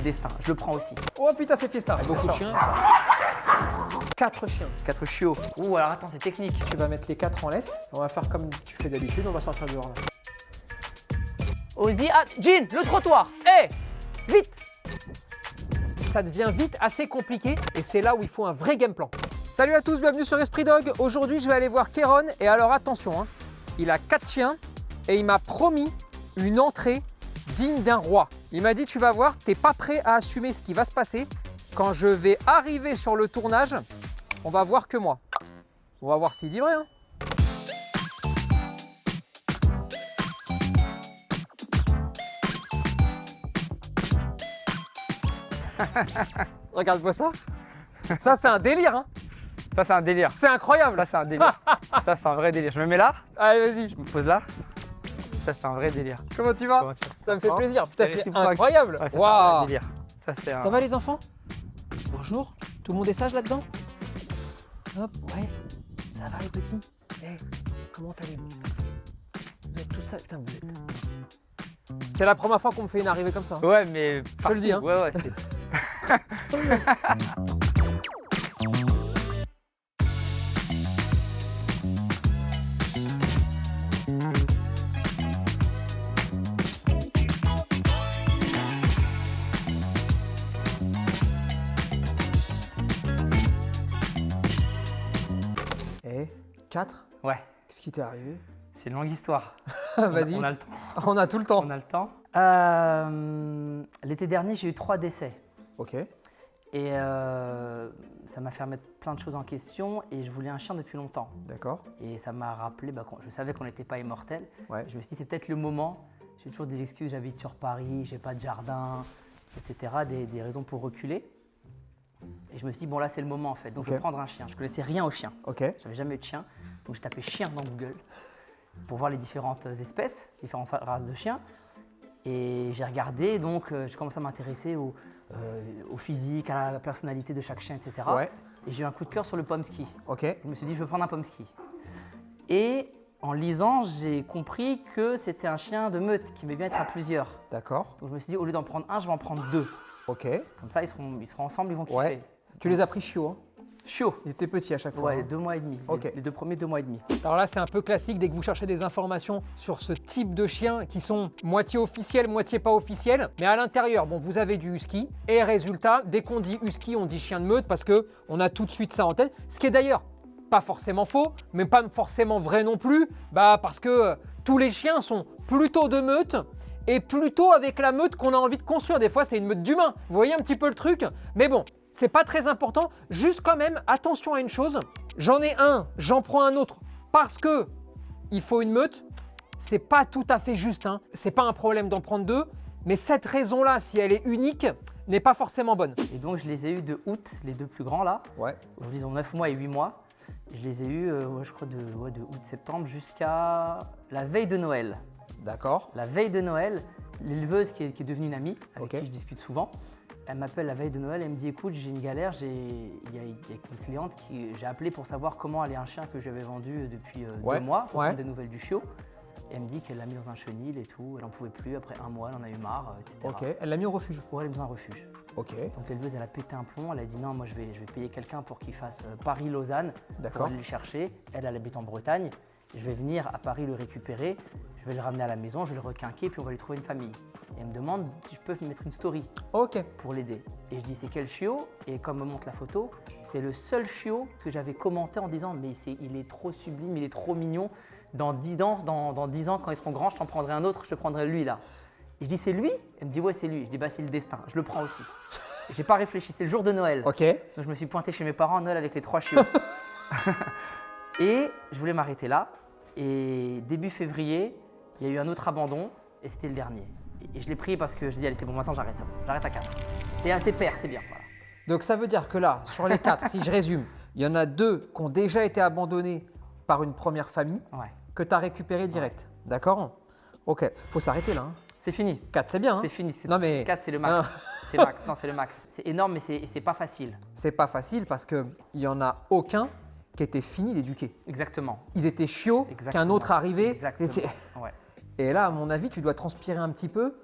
destin, je le prends aussi. Oh putain, c'est fiesta. Beaucoup de chiens. 4 chiens. 4 chiots. Ouh, alors attends, c'est technique. Tu vas mettre les 4 en laisse. On va faire comme tu fais d'habitude, on va sortir dehors là. Ozzy, ah, Jean, le trottoir. Hé, vite. Ça devient vite assez compliqué et c'est là où il faut un vrai game plan. Salut à tous, bienvenue sur Esprit Dog. Aujourd'hui, je vais aller voir Kéron et alors attention, hein, il a 4 chiens et il m'a promis une entrée digne d'un roi. Il m'a dit, tu vas voir, t'es pas prêt à assumer ce qui va se passer. Quand je vais arriver sur le tournage, on va voir que moi. On va voir s'il dit vrai. Hein. Regarde-moi ça. Ça, c'est un délire. Hein. Ça, c'est un délire. C'est incroyable. Ça, c'est un délire. Ça, c'est un vrai délire. Je me mets là, Allez, vas-y. je me pose là. Ça, c'est un vrai délire. Comment tu vas? Comment tu vas? Ça me fait plaisir. Ça, C'est c'est réciproque. incroyable. Ouais, ça, c'est un Waouh. vrai délire. Ça, c'est un... Ça va les enfants? Bonjour. Tout le monde est sage là-dedans? Hop, ouais. Ça va les petits? Eh, comment allez-vous? Vous êtes tous sages? Putain, vous êtes... C'est la première fois qu'on me fait une arrivée comme ça. Hein. Ouais, mais... Je le dis, hein. Ouais, c'est... Eh, 4? Ouais, Qu'est-ce qui t'est arrivé? c'est une longue histoire. Vas-y. On a le temps. On a tout le temps. On a le temps. L'été dernier, j'ai eu 3 décès. Ok. Et ça m'a fait remettre plein de choses en question et je voulais un chien depuis longtemps. D'accord. Et ça m'a rappelé, je savais qu'on n'était pas immortel. Ouais. Je me suis dit, c'est peut-être le moment. J'ai toujours des excuses, j'habite sur Paris, j'ai pas de jardin, etc. Des raisons pour reculer. Et je me suis dit, bon là, c'est le moment en fait. Donc Ok. je vais prendre un chien. Je connaissais rien aux chiens. Ok. J'avais jamais eu de chien. Donc j'ai tapé chien dans Google pour voir les différentes espèces, différentes races de chiens. Et j'ai regardé, donc j'ai commencé à m'intéresser au physique, à la personnalité de chaque chien, etc. Ouais. Et j'ai eu un coup de cœur sur le pomsky. Ok. Je me suis dit, je veux prendre un pomsky. Et en lisant, j'ai compris que c'était un chien de meute qui aimait bien être à plusieurs. D'accord. Donc je me suis dit, au lieu d'en prendre un, je vais en prendre 2. Ok. Comme ça, ils seront ensemble, ils vont kiffer. Ouais. Tu les as pris chiots, hein? Chaud. Ils étaient petits à chaque fois. Ouais, hein. 2 mois et demi. Ok. Les 2 premiers, 2 mois et demi. Alors là, c'est un peu classique dès que vous cherchez des informations sur ce type de chiens qui sont moitié officiels, moitié pas officiels. Mais à l'intérieur, bon, vous avez du husky. Et résultat, dès qu'on dit husky, on dit chien de meute parce qu'on a tout de suite ça en tête. Ce qui est d'ailleurs pas forcément faux, mais pas forcément vrai non plus. Parce que tous les chiens sont plutôt de meute et plutôt avec la meute qu'on a envie de construire. Des fois, c'est une meute d'humains. Vous voyez un petit peu le truc? Mais bon. C'est pas très important, juste quand même, attention à une chose, j'en ai un, j'en prends un autre parce que il faut une meute, c'est pas tout à fait juste, hein. C'est pas un problème d'en prendre 2, mais cette raison-là, si elle est unique, n'est pas forcément bonne. Et donc, je les ai eus de août, les 2 plus grands là. Ouais. Aujourd'hui, ils ont 9 mois et 8 mois. Je les ai eus, je crois, de août-septembre jusqu'à la veille de Noël. D'accord. La veille de Noël, l'éleveuse qui est devenue une amie, avec Ok. qui je discute souvent, elle m'appelle la veille de Noël, elle me dit, écoute, j'ai une galère, il y a une cliente qui j'ai appelé pour savoir comment aller un chien que j'avais vendu depuis 2 mois, pour Ouais. prendre des nouvelles du chiot. Et elle me dit qu'elle l'a mis dans un chenil et tout, elle n'en pouvait plus, après 1 mois, elle en a eu marre, etc. Ok, elle l'a mis au refuge. Ouais, elle est dans un refuge. Ok, Donc l'éleveuse, elle a pété un plomb, elle a dit non, moi je vais payer quelqu'un pour qu'il fasse Paris-Lausanne, pour d'accord. aller le chercher. Elle habite en Bretagne, je vais venir à Paris le récupérer, je vais le ramener à la maison, je vais le requinquer, puis on va lui trouver une famille. Et elle me demande si je peux mettre une story Ok, pour l'aider. Et je dis c'est quel chiot? Et comme me montre la photo, c'est le seul chiot que j'avais commenté en disant mais il est trop sublime, il est trop mignon. Dans 10 ans, dans 10 ans quand ils seront grands, je t'en prendrai un autre, je te prendrai lui là. Et je dis c'est lui? Elle me dit ouais c'est lui. Je dis bah c'est le destin, je le prends aussi. J'ai pas réfléchi, c'était le jour de Noël. ok, Donc je me suis pointé chez mes parents à Noël avec les 3 chiots. Et je voulais m'arrêter là. Et début février, il y a eu un autre abandon et c'était le dernier. Et je l'ai pris parce que je dis allez c'est bon maintenant j'arrête ça. J'arrête à 4. C'est assez pair, c'est bien. Voilà. Donc ça veut dire que là, sur les 4, si je résume, il y en a 2 qui ont déjà été abandonnés par une première famille Ouais. que tu as récupéré direct. D'accord? Ok, faut s'arrêter là. Hein. C'est fini. 4, c'est bien. Hein. C'est fini. Non, mais- 4 c'est le max. C'est max. Non c'est le max. C'est énorme mais c'est pas facile. C'est pas facile parce qu'il n'y en a aucun qui était fini d'éduquer. Exactement. Ils étaient chiots, Exactement. qu'un autre arrivait. Exactement. Et, Ouais. et là, à mon avis, tu dois transpirer un petit peu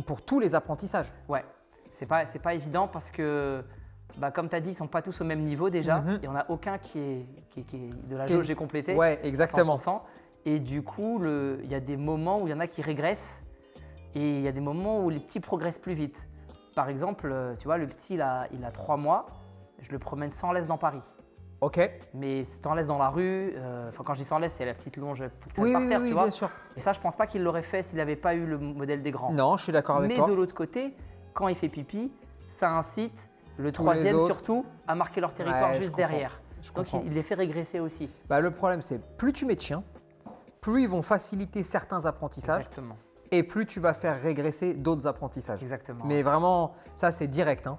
pour tous les apprentissages. Ouais. C'est pas évident parce que, comme tu as dit, ils ne sont pas tous au même niveau déjà. Mhm. Il n'y en a aucun qui est de la jauge est complété. Ouais, exactement. 100%. Et du coup, il y a des moments où il y en a qui régressent et il y a des moments où les petits progressent plus vite. Par exemple, tu vois, le petit, il a 3 mois, je le promène sans laisse dans Paris. Ok. Mais sans laisse dans la rue, quand je dis sans laisse, c'est la petite longe Oui, par oui, terre, oui, tu vois. bien sûr. Et ça, je pense pas qu'il l'aurait fait s'il n'avait pas eu le modèle des grands. Non, je suis d'accord avec Mais toi. de l'autre côté, quand il fait pipi, ça incite le Tous troisième les autres. surtout à marquer leur territoire Ouais, je juste comprends. derrière. Je Donc comprends. il les fait régresser aussi. Bah, le problème, c'est plus tu mets de chiens, plus ils vont faciliter certains apprentissages Exactement. et plus tu vas faire régresser d'autres apprentissages. Exactement. Mais vraiment, ça, c'est direct, hein.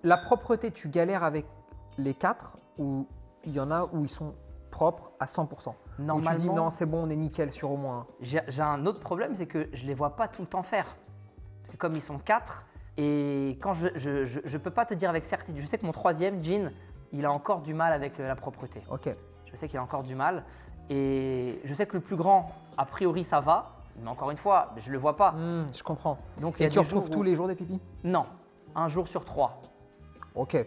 La propreté, tu galères avec les 4 ou il y en a où ils sont propres à 100%. Où tu dis Normalement, non, c'est bon, on est nickel sur au moins un. j'ai un autre problème, c'est que je ne les vois pas tout le temps faire. C'est comme ils sont 4 et quand je ne peux pas te dire avec certitude. Je sais que mon troisième, Jean, il a encore du mal avec la propreté. Ok. Je sais qu'il a encore du mal. Et je sais que le plus grand, a priori, ça va. Mais encore une fois, je ne le vois pas. Je comprends. Donc, il y Et a tu des retrouves jours tous où- les jours des pipis? Non, un jour sur 3. Ok.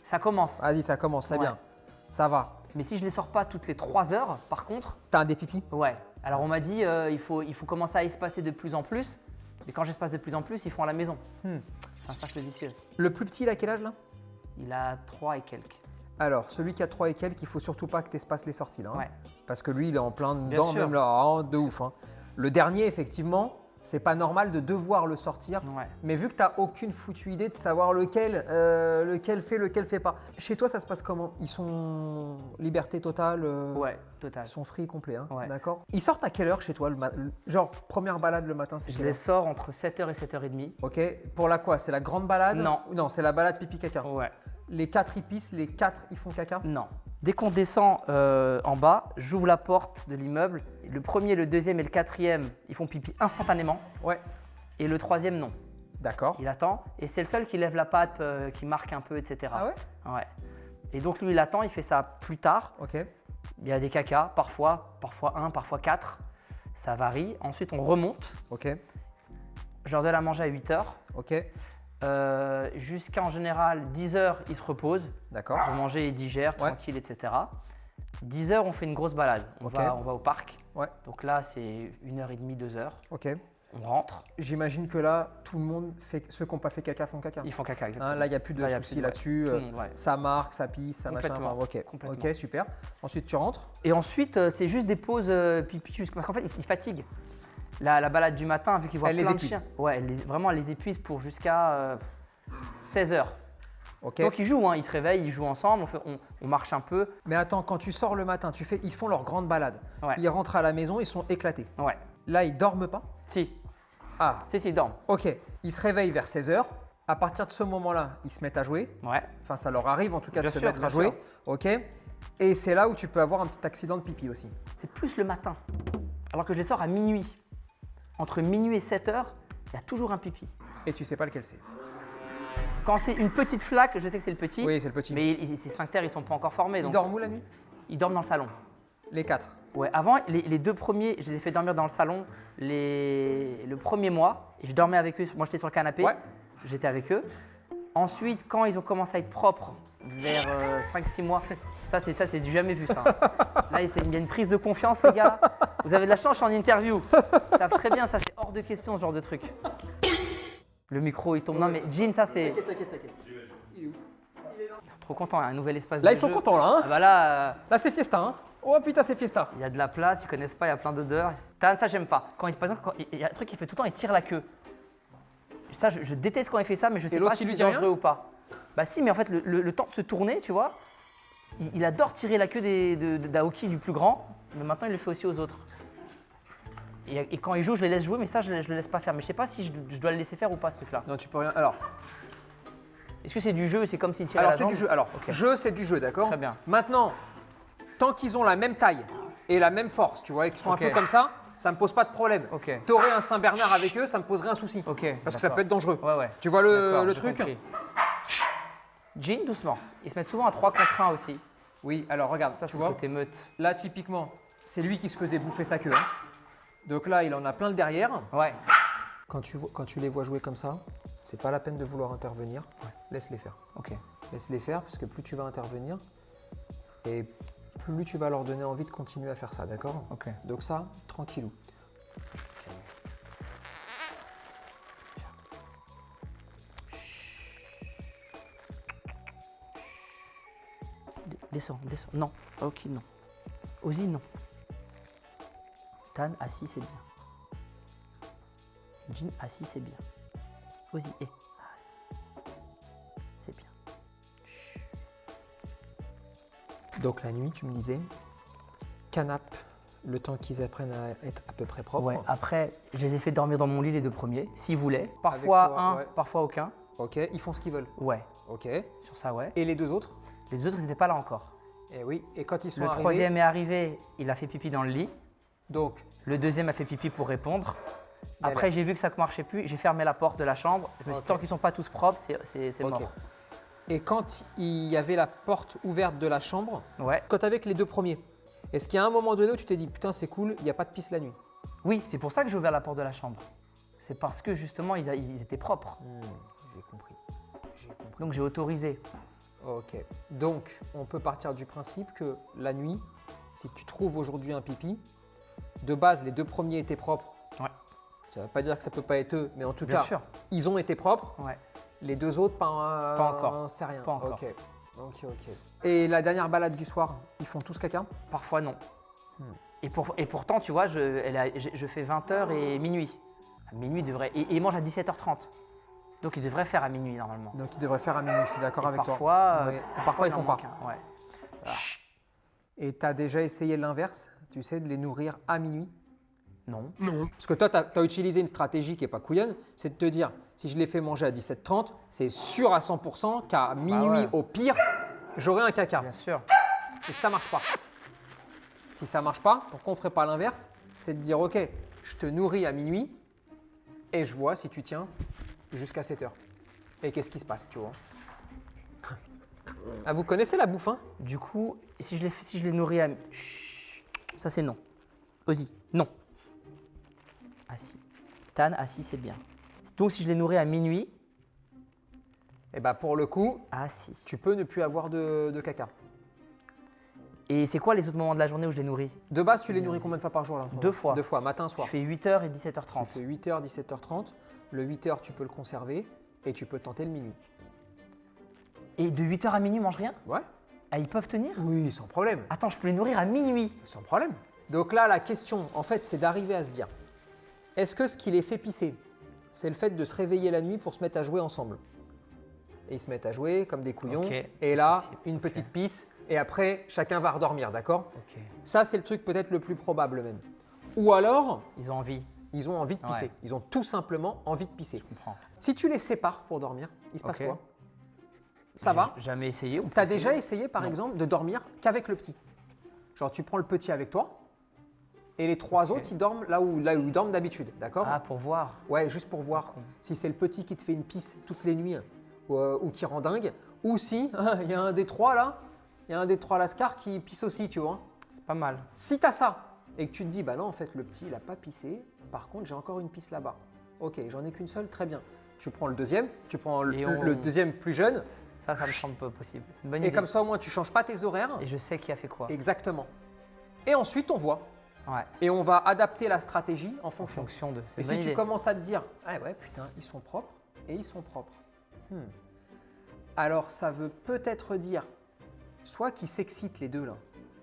Ça commence. Vas-y, ça commence, c'est Ouais. bien. Ça va. Mais si je ne les sors pas toutes les 3 heures, par contre, T'as un des pipis? ouais. Alors on m'a dit il faut commencer à espacer de plus en plus. Mais quand j'espace de plus en plus, ils font à la maison. C'est un cercle vicieux. Le plus petit, il a quel âge là? Il a 3 et quelques. Alors, celui qui a 3 et quelques, il faut surtout pas que tu espaces les sorties là. Hein. Ouais. Parce que lui, il est en plein Bien dedans, sûr. même là, hein, de ouf. Hein. Le dernier, effectivement, c'est pas normal de devoir le sortir. Ouais. Mais vu que tu n'as aucune foutue idée de savoir lequel fait pas. Chez toi, ça se passe comment? Ils sont liberté totale Ouais, total. Ils sont free complet, hein, Ouais. d'accord? Ils sortent à quelle heure chez toi genre, première balade le matin, c'est Je quelle les heure? sors entre 7h et 7h30. Ok, pour la quoi? C'est la grande balade? Non. Non, c'est la balade pipi caca. Ouais. Les 4 ils pissent, les 4 ils font caca? Non. Dès qu'on descend en bas, j'ouvre la porte de l'immeuble. Le premier, le deuxième et le quatrième, ils font pipi instantanément. Ouais, Et le troisième, non. d'accord. Il attend. Et c'est le seul qui lève la patte, qui marque un peu, etc. Ah ouais? Ouais. Et donc lui, il attend, il fait ça plus tard. Ok, Il y a des cacas, parfois 1, parfois 4. Ça varie. Ensuite, on remonte. ok, Je leur donne à manger à 8h. ok, Jusqu'à en général 10h, ils se reposent. d'accord. Ils vont manger, ils digèrent, Ouais. tranquille, etc. 10h, on fait une grosse balade. On Ok. va au parc. Ouais. Donc là, c'est 1h30, 2h. Ok. On rentre. J'imagine que là, tout le monde fait, ceux qui n'ont pas fait caca font caca. Ils font caca, exactement. Hein, là, il n'y a plus de Là, y a soucis plus de- là-dessus. Tout le monde, ouais. Ça marque, ça pisse, ça machin. Complètement. Enfin, ok, Complètement. ok, super. Ensuite, tu rentres. Et ensuite, c'est juste des pauses pipi, parce qu'en fait, ils fatiguent. La balade du matin, vu qu'ils voient Elle les plein de épuise. chiens. Ouais, vraiment, elle les épuise pour jusqu'à 16h. Ok. Donc ils jouent, hein, ils se réveillent, ils jouent ensemble, on marche un peu. Mais attends, quand tu sors le matin, ils font leur grande balade. Ouais. Ils rentrent à la maison, ils sont éclatés. Ouais. Là, ils dorment pas. Si, Ah, ils dorment. ok. Ils se réveillent vers 16h. À partir de ce moment-là, ils se mettent à jouer. Ouais. Enfin, ça leur arrive en tout cas Bien de se sûr, mettre à bien jouer. sûr. Ok. Et c'est là où tu peux avoir un petit accident de pipi aussi. C'est plus le matin. Alors que je les sors à minuit. Entre minuit et 7h, il y a toujours un pipi. Et tu sais pas lequel c'est. Quand c'est une petite flaque, je sais que c'est le petit. Oui, c'est le petit. Mais ces sphincters, ils ne sont pas encore formés. Ils Donc dorment où la nuit? ils dorment dans le salon. Les 4. Ouais, avant, les 2 premiers, je les ai fait dormir dans le salon le premier mois. Et je dormais avec eux. Moi, j'étais sur le canapé. Ouais. J'étais avec eux. Ensuite, quand ils ont commencé à être propres, vers 5-6 mois, ça c'est du jamais vu ça. Là, il y a une prise de confiance, les gars. Vous avez de la chance, je suis en interview. Ils savent très bien, ça c'est hors de question ce genre de truc. Le micro il tombe. Non mais Jean, ça c'est. T'inquiète. Ils sont trop contents, il y a un nouvel espace Là, de ils sont jeu. contents là. Hein, Ah bah là, là, c'est fiesta. Hein. Oh putain, c'est fiesta. il y a de la place, ils connaissent pas, il y a plein d'odeurs. Ça j'aime pas. Par exemple, il y a un truc qu'il fait tout le temps, il tire la queue. Ça, je déteste quand il fait ça, mais je sais l'autre, pas si il lui c'est dit rien dangereux ou pas. Bah si, mais en fait, le temps de se tourner, tu vois, il adore tirer la queue d'Aoki du plus grand, mais maintenant il le fait aussi aux autres. Et quand il joue, je les laisse jouer, mais ça, je le laisse pas faire. Mais je sais pas si je dois le laisser faire ou pas, ce truc-là. Non, tu peux rien. Alors, Est-ce que c'est du jeu, c'est comme s'il tirait alors la c'est jambe du jeu. Alors, Ok. jeu, c'est du jeu, d'accord? Très bien. Maintenant, tant qu'ils ont la même taille et la même force, tu vois, et qu'ils sont Ok. un peu comme ça me pose pas de problème. Ok. T'aurais un Saint-Bernard avec eux, ça me poserait un souci. Ok. Parce que ça d'accord. peut être dangereux. Ouais, ouais. Tu vois D'accord, le j'ai truc? compris. Jean, doucement. Ils se mettent souvent à 3 contre 1 aussi. Oui, alors regarde, Ça, tu c'est vois. le côté meute. Là, typiquement, c'est lui qui se faisait bouffer sa queue. Hein. Donc là, il en a plein le derrière. Ouais. Quand tu les vois jouer comme ça, c'est pas la peine de vouloir intervenir. Ouais. Laisse-les faire. Ok. Laisse-les faire parce que plus tu vas intervenir et plus tu vas leur donner envie de continuer à faire ça, d'accord? Ok. Donc ça, tranquillou. Descends, descends. Non. Ok, non. Ozzy, non. Tan, assis, c'est bien. Jin, assis, c'est bien. Ozzy, assis. C'est bien. Donc la nuit, tu me disais, canapé, le temps qu'ils apprennent à être à peu près propres. Ouais, après, je les ai fait dormir dans mon lit les 2 premiers, s'ils voulaient. Parfois toi, un, ouais. parfois aucun. Ok, ils font ce qu'ils veulent. Ouais, Ok. sur ça, ouais. Et les 2 autres? Les autres, ils n'étaient pas là encore. Eh oui, et quand ils sont Le arrivés, troisième est arrivé, il a fait pipi dans le lit. donc, Le deuxième a fait pipi pour répondre. Galère. Après, j'ai vu que ça ne marchait plus, j'ai fermé la porte de la chambre. Je me suis dit, Ok. tant qu'ils ne sont pas tous propres, c'est ok. mort. Et quand il y avait la porte ouverte de la chambre, Ouais. quand avec les 2 premiers, est-ce qu'il y a un moment donné où tu t'es dit, putain, c'est cool, il n'y a pas de pisse la nuit? Oui, c'est pour ça que j'ai ouvert la porte de la chambre. C'est parce que justement, ils étaient propres. J'ai compris. J'ai compris. Donc j'ai autorisé. Ok. Donc, on peut partir du principe que la nuit, si tu trouves aujourd'hui un pipi, de base, les 2 premiers étaient propres. Ouais. Ça ne veut pas dire que ça ne peut pas être eux, mais en tout Bien cas, sûr. ils ont été propres. Ouais. Les 2 autres, pas encore. C'est rien. Pas encore. Ok. Ok. Et la dernière balade du soir, ils font tous caca? Parfois non. Et pourtant, tu vois, je fais 20h et minuit. À minuit, il devrait. Et il mange à 17h30. Donc il devrait faire à minuit normalement. Donc ils devraient faire à minuit, je suis d'accord Et avec parfois, toi. Ouais. Parfois, ils il en font pas. manque un, ouais. Et tu as déjà essayé l'inverse, tu sais, de les nourrir à minuit? Non. Parce que toi, tu as utilisé une stratégie qui n'est pas couillonne, c'est de te dire, si je les fais manger à 17h30, c'est sûr à 100% qu'à minuit, ouais. au pire, j'aurai un caca. Bien sûr. Et ça ne marche pas. Si ça ne marche pas, pourquoi on ne ferait pas l'inverse? C'est de dire, ok, je te nourris à minuit et je vois si tu tiens jusqu'à 7h. Et qu'est-ce qui se passe, tu vois? Ah, vous connaissez la bouffe, hein? Du coup, si je les nourris à. Chut, ça c'est non. Ozzy, non. Assis. Tan, assis, c'est bien. Donc si je les nourris à minuit, Et bah pour le coup, assis. tu peux ne plus avoir de caca. Et c'est quoi les autres moments de la journée où je les nourris? De base, tu les nourris combien de fois par jour là? 2 fois. 2 fois, matin, Je soir. fais 8h et Tu 17h30. fais 8h, 17h30. Le 8h, tu peux le conserver et tu peux tenter le minuit. Et de 8h à minuit, ils mangent rien? Ouais? Ah, ils peuvent tenir? Oui, sans problème. Attends, je peux les nourrir à minuit. Sans problème. Donc là, la question, en fait, c'est d'arriver à se dire, est-ce que ce qui les fait pisser, c'est le fait de se réveiller la nuit pour se mettre à jouer ensemble? Et ils se mettent à jouer comme des couillons. Ok, et c'est là, possible. une petite pisse. Et après, chacun va redormir, d'accord? Ok. Ça, c'est le truc peut-être le plus probable même. Ou alors, Ils ont envie. ils ont envie de pisser. Ouais. Ils ont tout simplement envie de pisser. Je comprends. Si tu les sépares pour dormir, il se passe Ok. quoi? Ça va? J'ai jamais essayé. Tu as déjà essayé, par Non. exemple, de dormir qu'avec le petit? Genre, tu prends le petit avec toi et les 3 Ok. autres, ils dorment là où ils dorment d'habitude, d'accord? Ah, pour voir. Ouais, juste pour voir Con. si c'est le petit qui te fait une pisse toutes les nuits ou qui rend dingue, ou si il y a un des 3 là, il y a un des 3 lascars qui pisse aussi, tu vois. C'est pas mal. Si tu as ça et que tu te dis, bah non, en fait, le petit, il n'a pas pissé, par contre, j'ai encore une pisse là-bas. Ok, j'en ai qu'une seule, très bien. Tu prends le deuxième, tu prends Et on- le deuxième plus jeune, Ça me semble pas possible. C'est une bonne et idée. comme ça, au moins, tu changes pas tes horaires. Et je sais qui a fait quoi. Exactement. Et ensuite, on voit. Ouais. Et on va adapter la stratégie en En fonction. fonction de. C'est Et une si bonne tu idée. commences à te dire, ah ouais, putain, ils sont propres et ils sont propres. Alors, ça veut peut-être dire soit qu'ils s'excitent les deux là.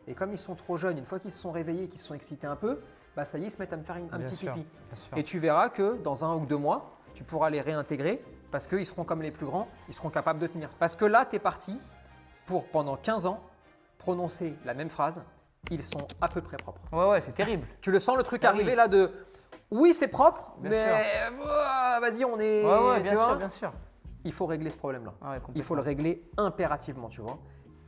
Et comme ils sont trop jeunes, une fois qu'ils se sont réveillés, qu'ils se sont excités un peu, bah ça y est, ils se mettent à me faire un Bien petit sûr, pipi. bien sûr. Et tu verras que dans 1 ou 2 mois, tu pourras les réintégrer parce qu'ils seront comme les plus grands, ils seront capables de tenir. Parce que là, tu es parti pour, pendant 15 ans, prononcer la même phrase, ils sont à peu près propres. Ouais, c'est terrible. Tu le sens le truc Ah arriver oui. là de oui, c'est propre, Bien mais vas-y, on est. Ouais, tu bien vois, sûr, bien sûr. il faut régler ce problème-là. Ah ouais, Il faut le régler impérativement, tu vois.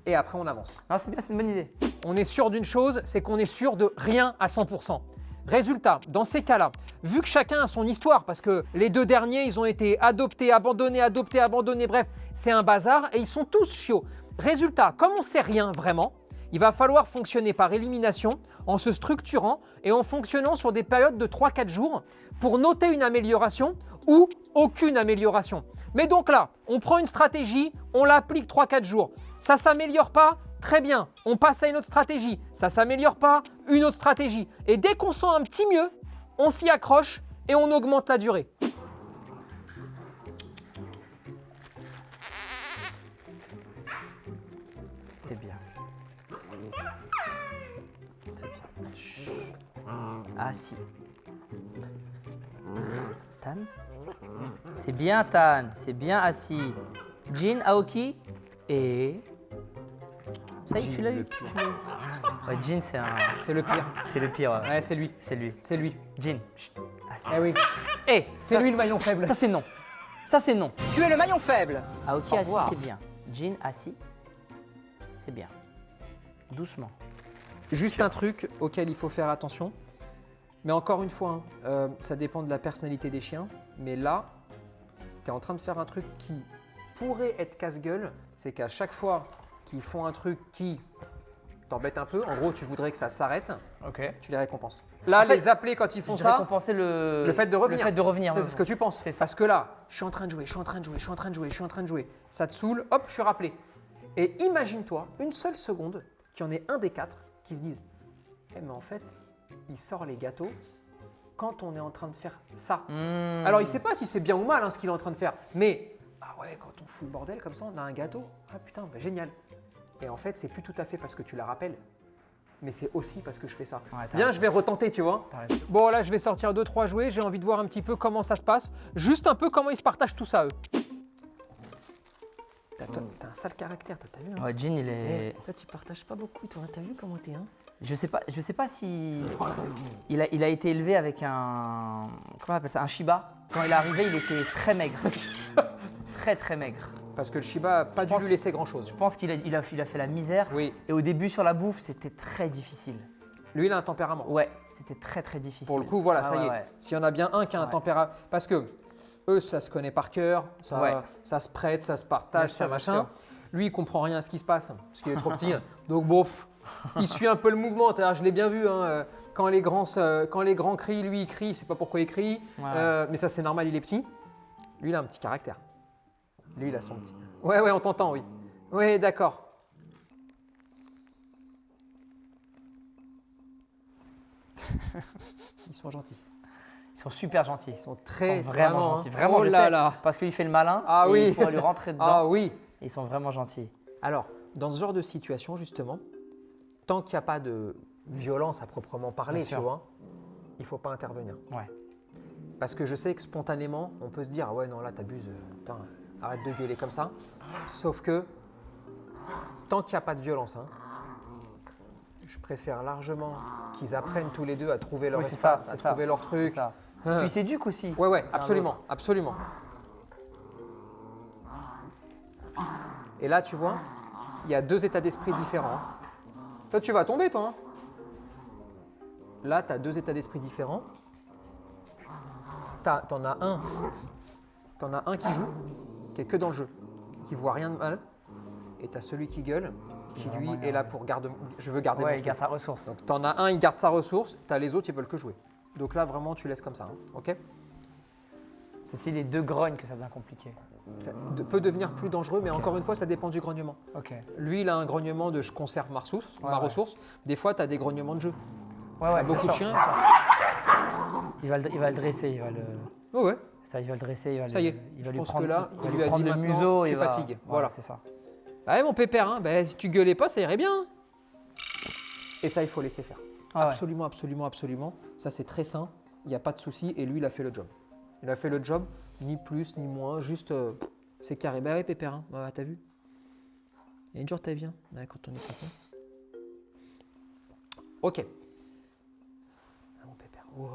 Et après, on avance. Non, c'est bien, c'est une bonne idée. On est sûr d'une chose, c'est qu'on est sûr de rien à 100%. Résultat, dans ces cas-là, vu que chacun a son histoire, parce que les 2 derniers, ils ont été adoptés, abandonnés, bref, c'est un bazar et ils sont tous chiots. Résultat, comme on ne sait rien vraiment, il va falloir fonctionner par élimination en se structurant et en fonctionnant sur des périodes de 3-4 jours pour noter une amélioration ou aucune amélioration. Mais donc là, on prend une stratégie, on l'applique 3-4 jours. Ça ne s'améliore pas? Très bien, on passe à une autre stratégie. Ça ne s'améliore pas? Une autre stratégie. Et dès qu'on sent un petit mieux, on s'y accroche et on augmente la durée. C'est bien. C'est bien. Chut. Assis. Tan. C'est bien Tan, c'est bien assis. Jin, Aoki et... Ça y est, tu l'as eu. Ouais, Jin, c'est un... C'est le pire. C'est le pire. Ouais, c'est lui. C'est lui. C'est lui. Jin. Chut. Assis. Eh oui, Eh, c'est ça- lui le maillon faible. Ça c'est non. Ça c'est non. Tu es le maillon faible. Aoki Au assis, revoir. c'est bien. Jin assis, c'est bien. Doucement. Juste un truc auquel il faut faire attention. Mais encore une fois, ça dépend de la personnalité des chiens. Mais là, tu es en train de faire un truc qui pourrait être casse-gueule. C'est qu'à chaque fois qu'ils font un truc qui t'embête un peu, en gros, tu voudrais que ça s'arrête, Ok. tu les récompenses. Là, En fait, les appeler quand ils font Je ça, récompenser le le fait de revenir. Le fait de revenir. c'est ce que tu penses. C'est ça. Parce que là, je suis en train de jouer, je suis en train de jouer, je suis en train de jouer, je suis en train de jouer. Ça te saoule, hop, je suis rappelé. Et imagine-toi, une seule seconde, qu'il y en ait un des quatre qui se dise eh, mais en fait, il sort les gâteaux quand on est en train de faire ça. Alors, il ne sait pas si c'est bien ou mal ce qu'il est en train de faire. Mais, ah ouais, quand on fout le bordel comme ça, on a un gâteau. Ah putain, bah, génial. Et en fait, c'est plus tout à fait parce que tu la rappelles, mais c'est aussi parce que je fais ça. Ouais, t'as Viens, raison. je vais retenter, tu vois. T'as raison. Bon, là, je vais sortir 2-3 jouets. J'ai envie de voir un petit peu comment ça se passe. Juste un peu comment ils se partagent tout ça, eux. T'as un sale caractère, toi, t'as vu Ouais, Jin, il est. Toi, tu partages pas beaucoup, toi. T'as vu comment t'es, hein? Je sais pas si il a été élevé avec un comment on appelle ça, un Shiba. Quand il est arrivé, il était très maigre, très maigre. Parce que le Shiba n'a pas dû pense lui laisser grand-chose. Je pense qu'il a fait la misère. Oui, Et au début sur la bouffe, c'était très difficile. lui, il a un tempérament. Ouais, c'était très difficile. Pour le coup, voilà, Ah ça y ouais, est. ouais. S'il y en a bien un qui a un Ouais. tempérament. Parce que eux, ça se connaît par cœur, ça, Ouais. ça se prête, ça se partage, Bien ça sûr, machin. bien sûr. Lui, il comprend rien à ce qui se passe parce qu'il est trop petit. Donc, bon, il suit un peu le mouvement. C'est-à-dire, je l'ai bien vu. Quand les grands crient, lui, il crie. Il ne sait pas pourquoi il crie. Ouais. Mais ça, c'est normal, il est petit. Lui, il a un petit caractère. Lui, il a son petit. Ouais, on t'entend, oui. Oui, d'accord. Ils sont gentils. Ils sont super gentils. Ils sont très Ils sont vraiment hein. gentils. Vraiment, Oh je là sais. là. Parce qu'il fait le malin. Ah et oui. il pourrait lui rentrer dedans. Ah oui. Et ils sont vraiment gentils. Alors, dans ce genre de situation, justement, tant qu'il n'y a pas de violence à proprement parler, Bien tu sûr. vois, il ne faut pas intervenir. Ouais. Parce que je sais que spontanément, on peut se dire, ah ouais, non, là, t'abuses, putain, arrête de gueuler comme ça. Sauf que, tant qu'il n'y a pas de violence, je préfère largement qu'ils apprennent tous les deux à trouver leur Oui, c'est ça, espace, à c'est ça. trouver leur C'est truc. ça. Hein. Puis il s'éduque aussi. Ouais, l'un absolument, l'autre. absolument. Et là, tu vois, il y a deux états d'esprit différents. Toi, tu vas tomber, toi. Là, tu as deux états d'esprit différents. T'en as un qui joue, qui est que dans le jeu, qui voit rien de mal. Et tu as celui qui gueule, qui lui est là pour garder. Je veux garder mon Ouais, il truc. garde sa ressource. Donc, t'en as un, il garde sa ressource. Tu as les autres, ils veulent que jouer. Donc là, vraiment, tu laisses comme ça. Ok? C'est si les deux grognent que ça devient compliqué. Ça peut devenir plus dangereux, mais Ok. encore une fois, ça dépend du grognement. Ok. Lui, il a un grognement de je conserve ma ressource. Ouais, ma ouais. ressource. Des fois, tu as des grognements de jeu. Ouais, T'as bien beaucoup de sûr, chiens. bien sûr. Il va le dresser, il va le. Oh ouais. Ça, il va le dresser, il va Ça y est, il je va lui pense prendre, que là, il va il lui lui a prendre dit le maintenant, museau tu et va- fatigues. Voilà, Voilà. c'est ça. Bah ouais, mon pépère, si tu gueulais pas, ça irait bien. Et ça, il faut laisser faire. Ah ouais. Absolument, absolument, absolument. Ça, c'est très sain. Il n'y a pas de souci. Et lui, il a fait le job. Il a fait le job, ni plus, ni moins. Juste, c'est carré. Bah ouais, pépère, bah, t'as vu. Il y a une jour, t'as vu, ouais, quand on est content. Ok. Ah, mon pépère. Wow.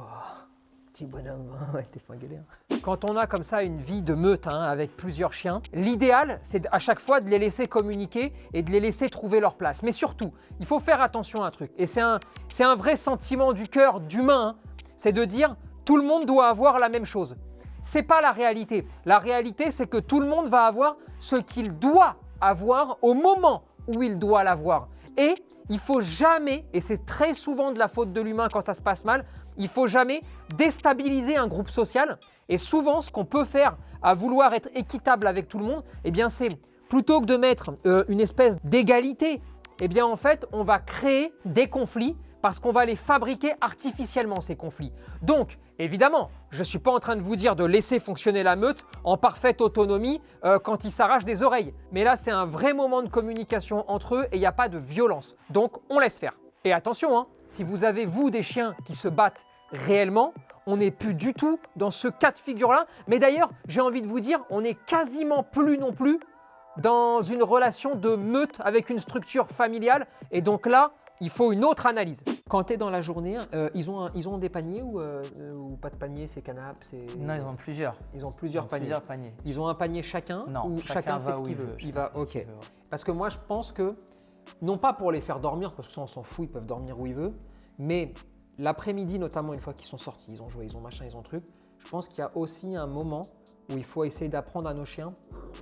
Petit bonhomme, ouais, t'es pas gueulé. Quand on a comme ça une vie de meute avec plusieurs chiens, l'idéal, c'est à chaque fois de les laisser communiquer et de les laisser trouver leur place. Mais surtout, il faut faire attention à un truc. Et c'est un vrai sentiment du cœur d'humain, c'est de dire tout le monde doit avoir la même chose. C'est pas la réalité. La réalité, c'est que tout le monde va avoir ce qu'il doit avoir au moment où il doit l'avoir. Et il faut jamais, et c'est très souvent de la faute de l'humain quand ça se passe mal, il ne faut jamais déstabiliser un groupe social. Et souvent, ce qu'on peut faire à vouloir être équitable avec tout le monde, eh bien, c'est plutôt que de mettre une espèce d'égalité, eh bien, en fait, on va créer des conflits parce qu'on va les fabriquer artificiellement, ces conflits. Donc, évidemment, je ne suis pas en train de vous dire de laisser fonctionner la meute en parfaite autonomie quand ils s'arrachent des oreilles. Mais là, c'est un vrai moment de communication entre eux et il n'y a pas de violence. Donc, on laisse faire. Et attention, hein, si vous avez, vous, des chiens qui se battent réellement, on n'est plus du tout dans ce cas de figure-là. Mais d'ailleurs, j'ai envie de vous dire, on n'est quasiment plus non plus dans une relation de meute avec une structure familiale. Et donc là, il faut une autre analyse. Quand tu es dans la journée, ils ont des paniers ou pas de panier, c'est canapé, c'est... Non, ils en ont plusieurs. Ils ont plusieurs paniers. Ils ont un panier chacun Non, ou chacun fait ce qu'il veut. Il va, ok. Ouais. Parce que moi, je pense que, non pas pour les faire dormir, parce que ça, on s'en fout, ils peuvent dormir où ils veulent, mais l'après-midi, notamment une fois qu'ils sont sortis, ils ont joué, ils ont machin, ils ont truc, je pense qu'il y a aussi un moment où il faut essayer d'apprendre à nos chiens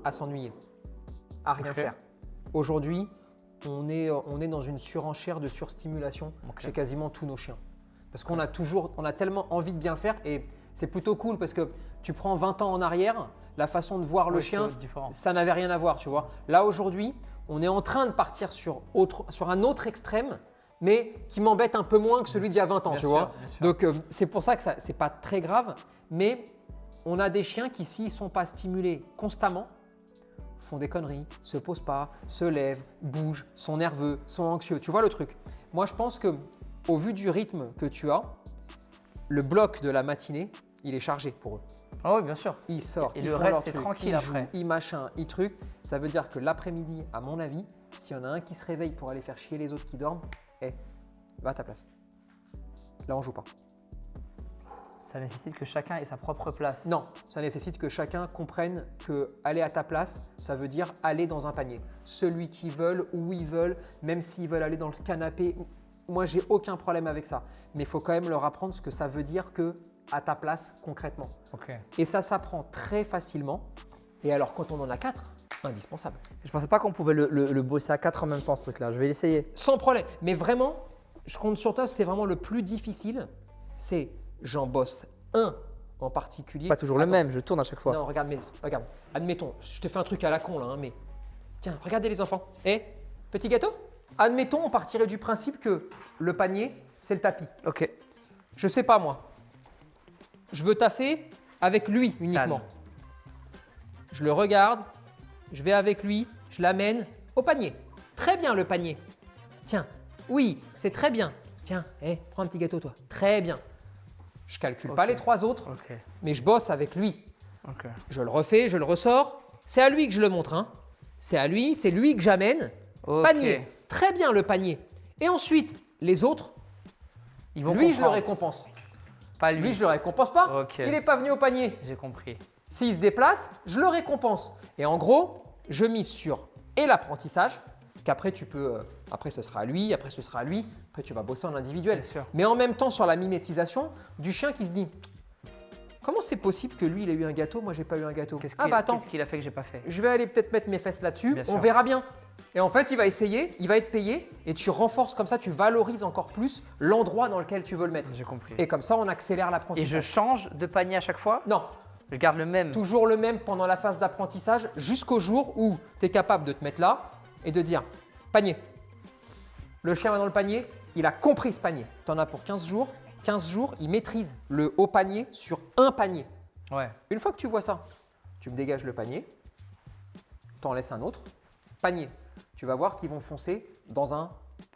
à s'ennuyer, à rien faire. Aujourd'hui, on est dans une surenchère de surstimulation chez quasiment tous nos chiens. Parce qu'on a tellement envie de bien faire et c'est plutôt cool parce que tu prends 20 ans en arrière, la façon de voir le chien, ça n'avait rien à voir, tu vois. Là, aujourd'hui, on est en train de partir sur un autre extrême, mais qui m'embête un peu moins que celui d'il y a 20 ans, tu vois. Donc, c'est pour ça que ce n'est pas très grave, mais on a des chiens qui, s'ils ne sont pas stimulés constamment, font des conneries, se posent pas, se lèvent, bougent, sont nerveux, sont anxieux. Tu vois le truc? Moi, je pense que au vu du rythme que tu as, le bloc de la matinée, il est chargé pour eux. Ah oui, bien sûr. Ils sortent, Et ils le font reste, leur c'est truc, tranquille ils après. jouent, ils machin, ils truc. Ça veut dire que l'après-midi, à mon avis, s'il y en a un qui se réveille pour aller faire chier les autres qui dorment, va à ta place. Là, on joue pas. Ça nécessite que chacun ait sa propre place. Non, ça nécessite que chacun comprenne que aller à ta place, ça veut dire aller dans un panier. Celui qu'ils veulent, où ils veulent, même s'ils veulent aller dans le canapé. Moi, j'ai aucun problème avec ça. Mais il faut quand même leur apprendre ce que ça veut dire que à ta place concrètement. Et ça s'apprend très facilement. Et alors, quand on en a 4, indispensable. Je ne pensais pas qu'on pouvait le bosser à 4 en même temps, ce truc-là. Je vais l'essayer. Sans problème. Mais vraiment, je compte sur toi, c'est vraiment le plus difficile. C'est j'en bosse un en particulier. Pas toujours le même, je tourne à chaque fois. Non, regarde, admettons, je te fais un truc à la con là, hein, mais tiens, regardez les enfants. Petit gâteau? Admettons, on partirait du principe que le panier, c'est le tapis. Ok. Je sais pas moi. Je veux taffer avec lui uniquement. Calme. Je le regarde, je vais avec lui, je l'amène au panier. Très bien le panier. Tiens, oui, c'est très bien. Tiens, prends un petit gâteau toi. Très bien. Je calcule pas les 3 autres, mais je bosse avec lui. Je le refais, je le ressors. C'est à lui que je le montre. Hein. C'est lui que j'amène. Panier. Très bien le panier. Et ensuite, les autres, Ils vont lui, je le comprendre. récompense. Pas lui. Lui, je le récompense pas. Ok. Il n'est pas venu au panier. J'ai compris. S'il se déplace, je le récompense. Et en gros, je mise sur l'apprentissage, qu'après tu peux, après ce sera à lui, après ce sera à lui, après tu vas bosser en individuel. Bien sûr. Mais en même temps sur la mimétisation du chien qui se dit, comment c'est possible que lui il ait eu un gâteau, moi j'ai pas eu un gâteau? Attends, Qu'est-ce qu'il a fait que j'ai pas fait? je vais aller peut-être mettre mes fesses là-dessus, Bien on sûr. verra bien. Et en fait, il va essayer, il va être payé et tu renforces comme ça, tu valorises encore plus l'endroit dans lequel tu veux le mettre. J'ai compris. Et comme ça, on accélère Et l'apprentissage. je change de panier à chaque fois? Non, Je garde le même. toujours le même pendant la phase d'apprentissage jusqu'au jour où tu es capable de te mettre là et de dire panier. Le chien va dans le panier, il a compris ce panier. Tu en as pour 15 jours. 15 jours, il maîtrise le haut panier sur un panier. Ouais. Une fois que tu vois ça, tu me dégages le panier, tu en laisses un autre. Panier, tu vas voir qu'ils vont foncer dans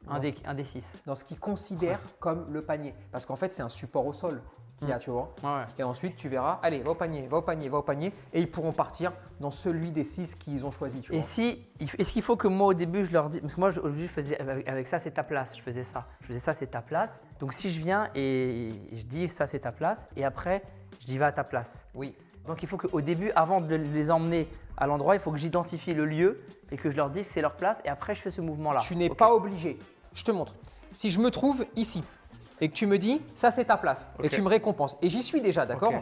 Un des 6. dans ce qu'ils considèrent comme le panier. Parce qu'en fait, c'est un support au sol qu'il y a, tu vois. Ouais. Et ensuite, tu verras, allez, va au panier, va au panier, va au panier. Et ils pourront partir dans celui des 6 qu'ils ont choisi, tu vois. Est-ce qu'il faut que moi au début je leur dise, parce que moi au début je faisais avec ça c'est ta place, je faisais ça c'est ta place. Donc si je viens et je dis ça c'est ta place et après je dis va à ta place. Oui. Donc il faut qu'au début, avant de les emmener à l'endroit, il faut que j'identifie le lieu et que je leur dise que c'est leur place et après je fais ce mouvement-là. Tu n'es pas obligé. Je te montre. Si je me trouve ici et que tu me dis ça c'est ta place et tu me récompenses et j'y suis déjà, d'accord?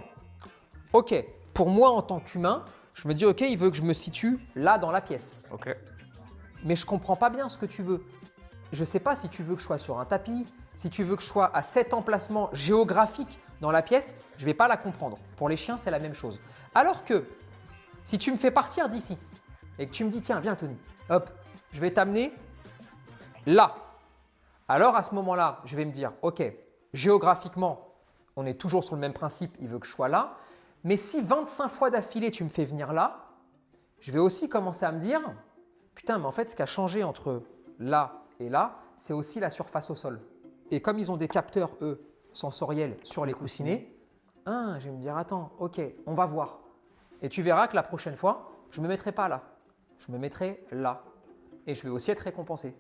Ok. Pour moi en tant qu'humain, je me dis ok, il veut que je me situe là dans la pièce. Ok. Mais je comprends pas bien ce que tu veux. je ne sais pas si tu veux que je sois sur un tapis, si tu veux que je sois à cet emplacement géographique dans la pièce, je ne vais pas la comprendre. Pour les chiens, c'est la même chose. Alors que si tu me fais partir d'ici et que tu me dis, tiens, viens Tony, hop, je vais t'amener là. Alors à ce moment-là, je vais me dire, ok, géographiquement, on est toujours sur le même principe, il veut que je sois là. Mais si 25 fois d'affilée, tu me fais venir là, je vais aussi commencer à me dire, putain, mais en fait, ce qui a changé entre là et là, c'est aussi la surface au sol. Et comme ils ont des capteurs, eux, sensoriels sur les coussinets, je vais me dire, attends, ok, on va voir. Et tu verras que la prochaine fois, je ne me mettrai pas là. Je me mettrai là. Et je vais aussi être récompensé.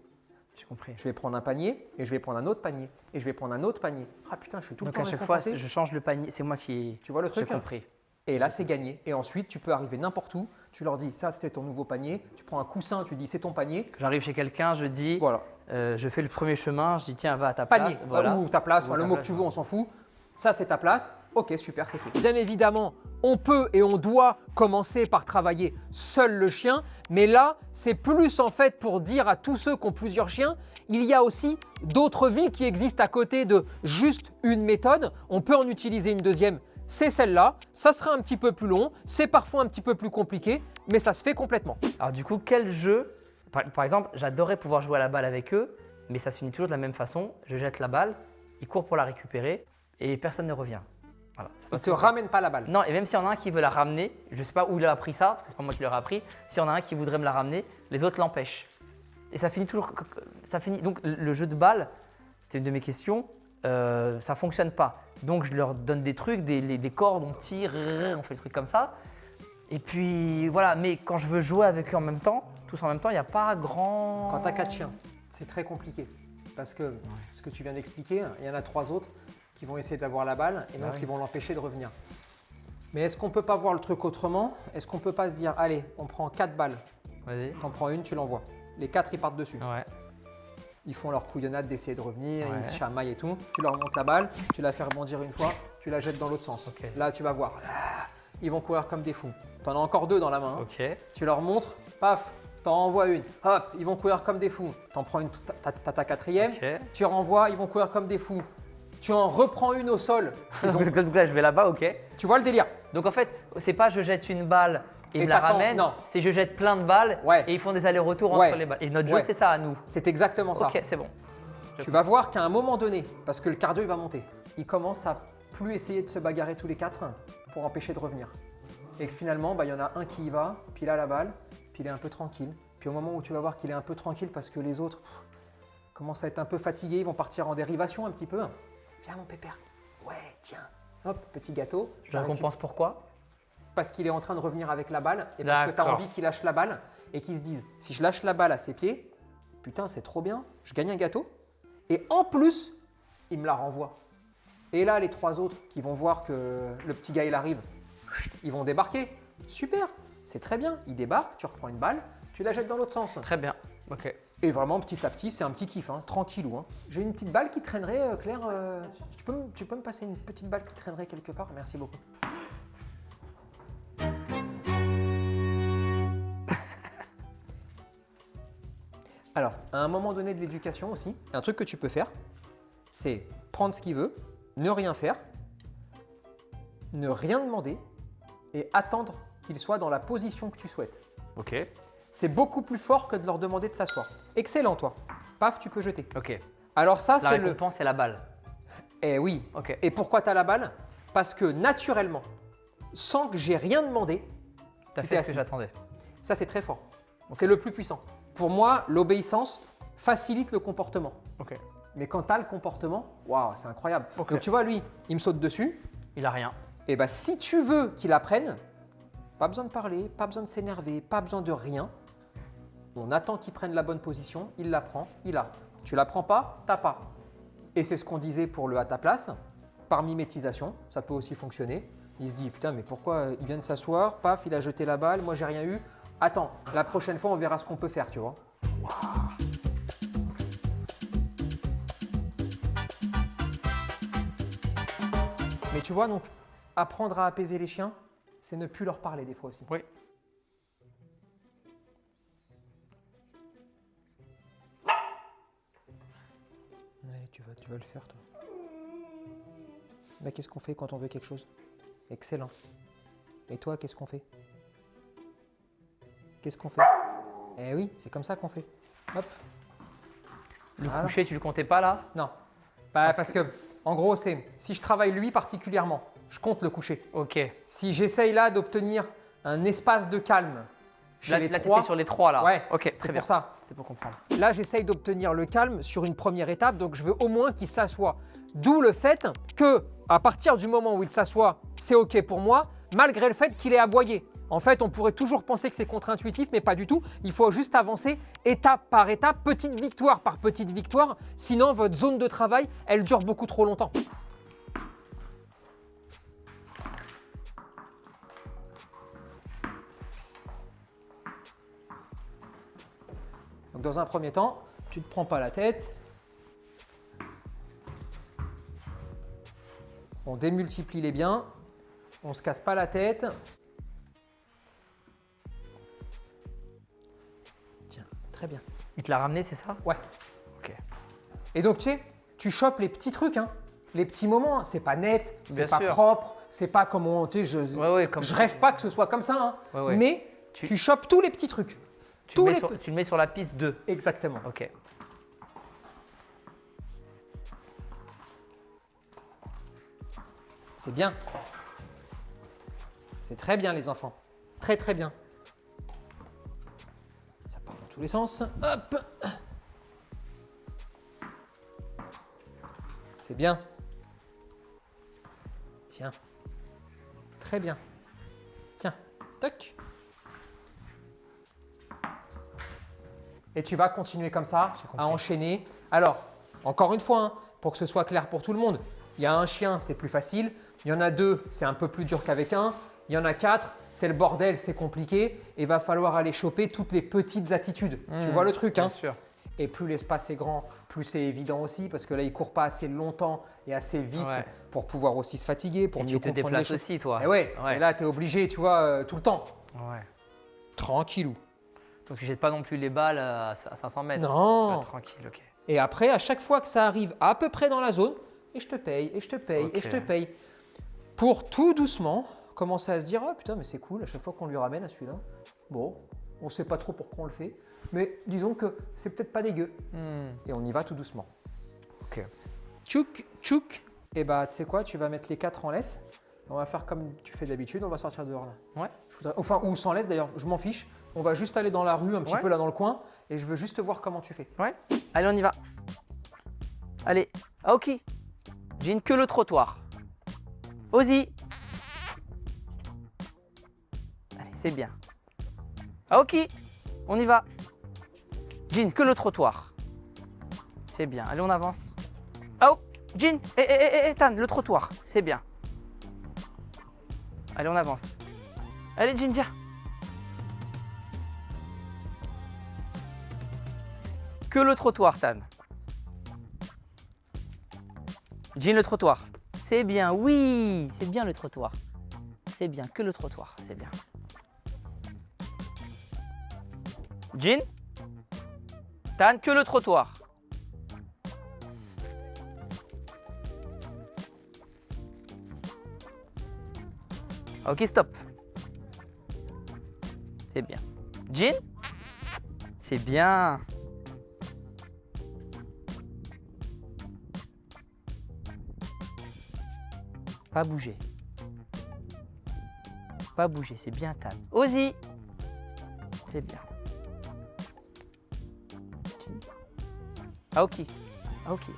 J'ai compris. Je vais prendre un panier et je vais prendre un autre panier et je vais prendre un autre panier. Ah putain, je suis tout le Donc temps à chaque fois, récompensé. je change le panier. C'est moi qui. Tu vois le truc, J'ai compris. Et là, c'est gagné. Et ensuite, tu peux arriver n'importe où. Tu leur dis, ça, c'était ton nouveau panier. Tu prends un coussin, tu dis, c'est ton panier. J'arrive chez quelqu'un, je dis, Voilà. je fais le premier chemin, je dis, tiens, va à ta Panier. place. Voilà. Ou ta place, enfin, Ou le ta mot place, que tu veux, voilà. on s'en fout. Ça, c'est ta place. Ok, super, c'est fait. Bien évidemment, on peut et on doit commencer par travailler seul le chien. Mais là, c'est plus en fait pour dire à tous ceux qui ont plusieurs chiens, il y a aussi d'autres vies qui existent à côté de juste une méthode. On peut en utiliser une deuxième. C'est celle-là. Ça sera un petit peu plus long. C'est parfois un petit peu plus compliqué, mais ça se fait complètement. Alors du coup, quel jeu par exemple, j'adorais pouvoir jouer à la balle avec eux, mais ça se finit toujours de la même façon. Je jette la balle, ils courent pour la récupérer et personne ne revient. Voilà, ça se Ils passe ne te comme ça. ramènent pas la balle. Non, et même s'il y en a un qui veut la ramener, je ne sais pas où il a appris ça, parce que c'est pas moi qui leur ai appris, s'il y en a un qui voudrait me la ramener, les autres l'empêchent. Et ça finit toujours. Ça finit, donc le jeu de balle, c'était une de mes questions, ça ne fonctionne pas. Donc je leur donne des trucs, des cordes, on tire, on fait des trucs comme ça. Et puis voilà, mais quand je veux jouer avec eux en même temps, tous en même temps, il n'y a pas grand. Quand tu as 4 chiens, c'est très compliqué. Parce que ce que tu viens d'expliquer, il y en a 3 autres qui vont essayer d'avoir la balle et donc oui. qui vont l'empêcher de revenir. Mais est-ce qu'on ne peut pas voir le truc autrement? Est-ce qu'on ne peut pas se dire, allez, on prend 4 balles, Vas-y. t'en prends une, tu l'envoies. Les 4, ils partent dessus. Ouais. Ils font leur couillonnade d'essayer de revenir, Ouais. ils se chamaillent et tout. Tu leur montes la balle, tu la fais rebondir une fois, tu la jettes dans l'autre sens. Ok. Là, tu vas voir. Ils vont courir comme des fous. Tu en as encore 2 dans la main. Hein. Ok. Tu leur montres, paf, t'en renvoies une. Hop, ils vont courir comme des fous. T'en prends une, t'as ta 4e, Ok. tu renvoies, ils vont courir comme des fous. Tu en reprends une au sol. Ils ont- Donc là, je vais là-bas, ok. Tu vois le délire? Donc en fait, c'est pas je jette une balle et Et me la t'attends, ramène, non. c'est je jette plein de balles Ouais. et ils font des allers-retours Ouais. entre les balles. Et notre jeu, Ouais. c'est ça à nous. C'est exactement ça. Ok, c'est bon. Tu vas voir qu'à un moment donné, parce que le cardio il va monter, il commence à plus essayer de se bagarrer tous les 4 pour empêcher de revenir. Et que finalement, il y en a un qui y va, puis il a la balle, puis il est un peu tranquille. Puis au moment où tu vas voir qu'il est un peu tranquille parce que les autres commencent à être un peu fatigués, ils vont partir en dérivation un petit peu. Viens mon pépère. Ouais, tiens. Hop, petit gâteau. Je récompense pourquoi? Parce qu'il est en train de revenir avec la balle et parce que tu as D'accord. envie qu'il lâche la balle et qu'il se dise, si je lâche la balle à ses pieds, putain, c'est trop bien, je gagne un gâteau. Et en plus, il me la renvoie. Et là, les 3 autres qui vont voir que le petit gars, il arrive, ils vont débarquer. Super, c'est très bien. Ils débarquent, tu reprends une balle, tu la jettes dans l'autre sens. Très bien. Ok. Et vraiment, petit à petit, c'est un petit kiff, hein, tranquillou. Hein. J'ai une petite balle qui traînerait, Claire. Tu peux me passer une petite balle qui traînerait quelque part? Merci beaucoup. Alors, à un moment donné de l'éducation aussi, un truc que tu peux faire, c'est prendre ce qu'il veut, ne rien faire, ne rien demander et attendre qu'il soit dans la position que tu souhaites. Ok. C'est beaucoup plus fort que de leur demander de s'asseoir. Excellent, toi. Paf, tu peux jeter. Ok. Alors ça, La c'est le... récompense, c'est la balle. Eh oui. Ok. Et pourquoi tu as la balle? Parce que naturellement, sans que j'ai rien demandé, T'as tu fait t'es ce que assis. j'attendais. Ça c'est très fort. C'est le plus puissant. Pour moi, l'obéissance facilite le comportement. Ok. Mais quand tu as le comportement, waouh, c'est incroyable. Ok. Donc tu vois, lui, il me saute dessus. Il a rien. Et bien, si tu veux qu'il apprenne, pas besoin de parler, pas besoin de s'énerver, pas besoin de rien. On attend qu'il prenne la bonne position, il la prend, il a. Tu la prends pas, t'as pas. Et c'est ce qu'on disait pour le à ta place. Par mimétisation, ça peut aussi fonctionner. Il se dit, putain, mais pourquoi il vient de s'asseoir, paf, il a jeté la balle, moi j'ai rien eu. Attends, la prochaine fois, on verra ce qu'on peut faire, tu vois. Mais tu vois, donc, apprendre à apaiser les chiens, c'est ne plus leur parler des fois aussi. Oui. tu vas le faire, toi. Mais qu'est-ce qu'on fait quand on veut quelque chose? Excellent. Et toi, qu'est-ce qu'on fait? Qu'est-ce qu'on fait? Eh oui, c'est comme ça qu'on fait. Hop. Le Voilà. coucher, tu le comptais pas là? Non. Parce que, en gros, c'est si je travaille lui particulièrement, je compte le coucher. Ok. Si j'essaye là d'obtenir un espace de calme chez Là, les là trois, t'étais sur les 3 là. ouais, Ok, c'est très pour bien. ça. C'est pour comprendre. Là, j'essaye d'obtenir le calme sur une première étape, donc je veux au moins qu'il s'assoie. D'où le fait que, à partir du moment où il s'assoit, c'est OK pour moi, malgré le fait qu'il ait aboyé. En fait, on pourrait toujours penser que c'est contre-intuitif, mais pas du tout. Il faut juste avancer étape par étape, petite victoire par petite victoire. Sinon, votre zone de travail, elle dure beaucoup trop longtemps. Donc, dans un premier temps, tu ne te prends pas la tête. On démultiplie les biens. On ne se casse pas la tête. Tiens, très bien. Il te l'a ramené, c'est ça? Ouais. Ok. Et donc, tu sais, tu chopes les petits trucs, hein. Les petits moments. C'est pas net, c'est Bien pas sûr. propre, c'est pas comme on. Tu sais, Ouais, comme je rêve pas que ce soit comme ça, hein. Ouais, ouais. Mais tu chopes tous les petits trucs. Tu Tous le, mets les sur, tu le mets sur la piste 2. Exactement. Ok. C'est bien. C'est très bien, les enfants. Très, très bien. Ça part dans tous les sens. Hop. C'est bien. Tiens. Très bien. Tiens. Toc. Et tu vas continuer comme ça, J'ai compris. à enchaîner. Alors, encore une fois, hein, pour que ce soit clair pour tout le monde, il y a un chien, c'est plus facile. Il y en a 2, c'est un peu plus dur qu'avec un. Il y en a 4, c'est le bordel, c'est compliqué. Et il va falloir aller choper toutes les petites attitudes. Tu vois le truc, hein? Bien sûr. Et plus l'espace est grand, plus c'est évident aussi, parce que là, il ne court pas assez longtemps et assez vite Ouais. pour pouvoir aussi se fatiguer, pour Et mieux tu te comprendre les déplaces choses. aussi, toi. Et ouais, Ouais. et là, tu es obligé, tu vois, tout le temps. Ouais. Tranquillou. Donc tu jettes pas non plus les balles à 500 mètres. Non. Tu vas tranquille, ok. Et après, à chaque fois que ça arrive à peu près dans la zone, et je te paye, et je te paye, et je te Ok. paye. Pour tout doucement commencer à se dire, oh putain, mais c'est cool, à chaque fois qu'on lui ramène à celui-là, bon, on ne sait pas trop pourquoi on le fait, mais disons que c'est peut-être pas dégueu. Et on y va tout doucement. Ok. Tchouk, tchouk. Et bah, tu sais quoi, tu vas mettre les 4 en laisse. On va faire comme tu fais d'habitude, on va sortir dehors là. Ouais. Enfin, ou sans laisse d'ailleurs, je m'en fiche. On va juste aller dans la rue, un petit Ouais. peu là dans le coin, et je veux juste voir comment tu fais. Ouais. Allez, on y va. Allez. Aoki. J'ai que le trottoir. Ozzy. Allez, c'est bien. Aoki. On y va. Jean, que le trottoir. C'est bien. Allez, on avance. Oh, Jean. Tan, le trottoir. C'est bien. Allez, on avance. Allez, Jean, viens. Que le trottoir, Tan. Jean, le trottoir. C'est bien, oui. C'est bien le trottoir. C'est bien, que le trottoir. C'est bien. Jean. Tan, que le trottoir. Ok, stop. C'est bien. Jean. C'est bien. Pas bouger. Pas bouger, c'est bien, Tan. Ozzy. C'est bien. Aoki. Aoki.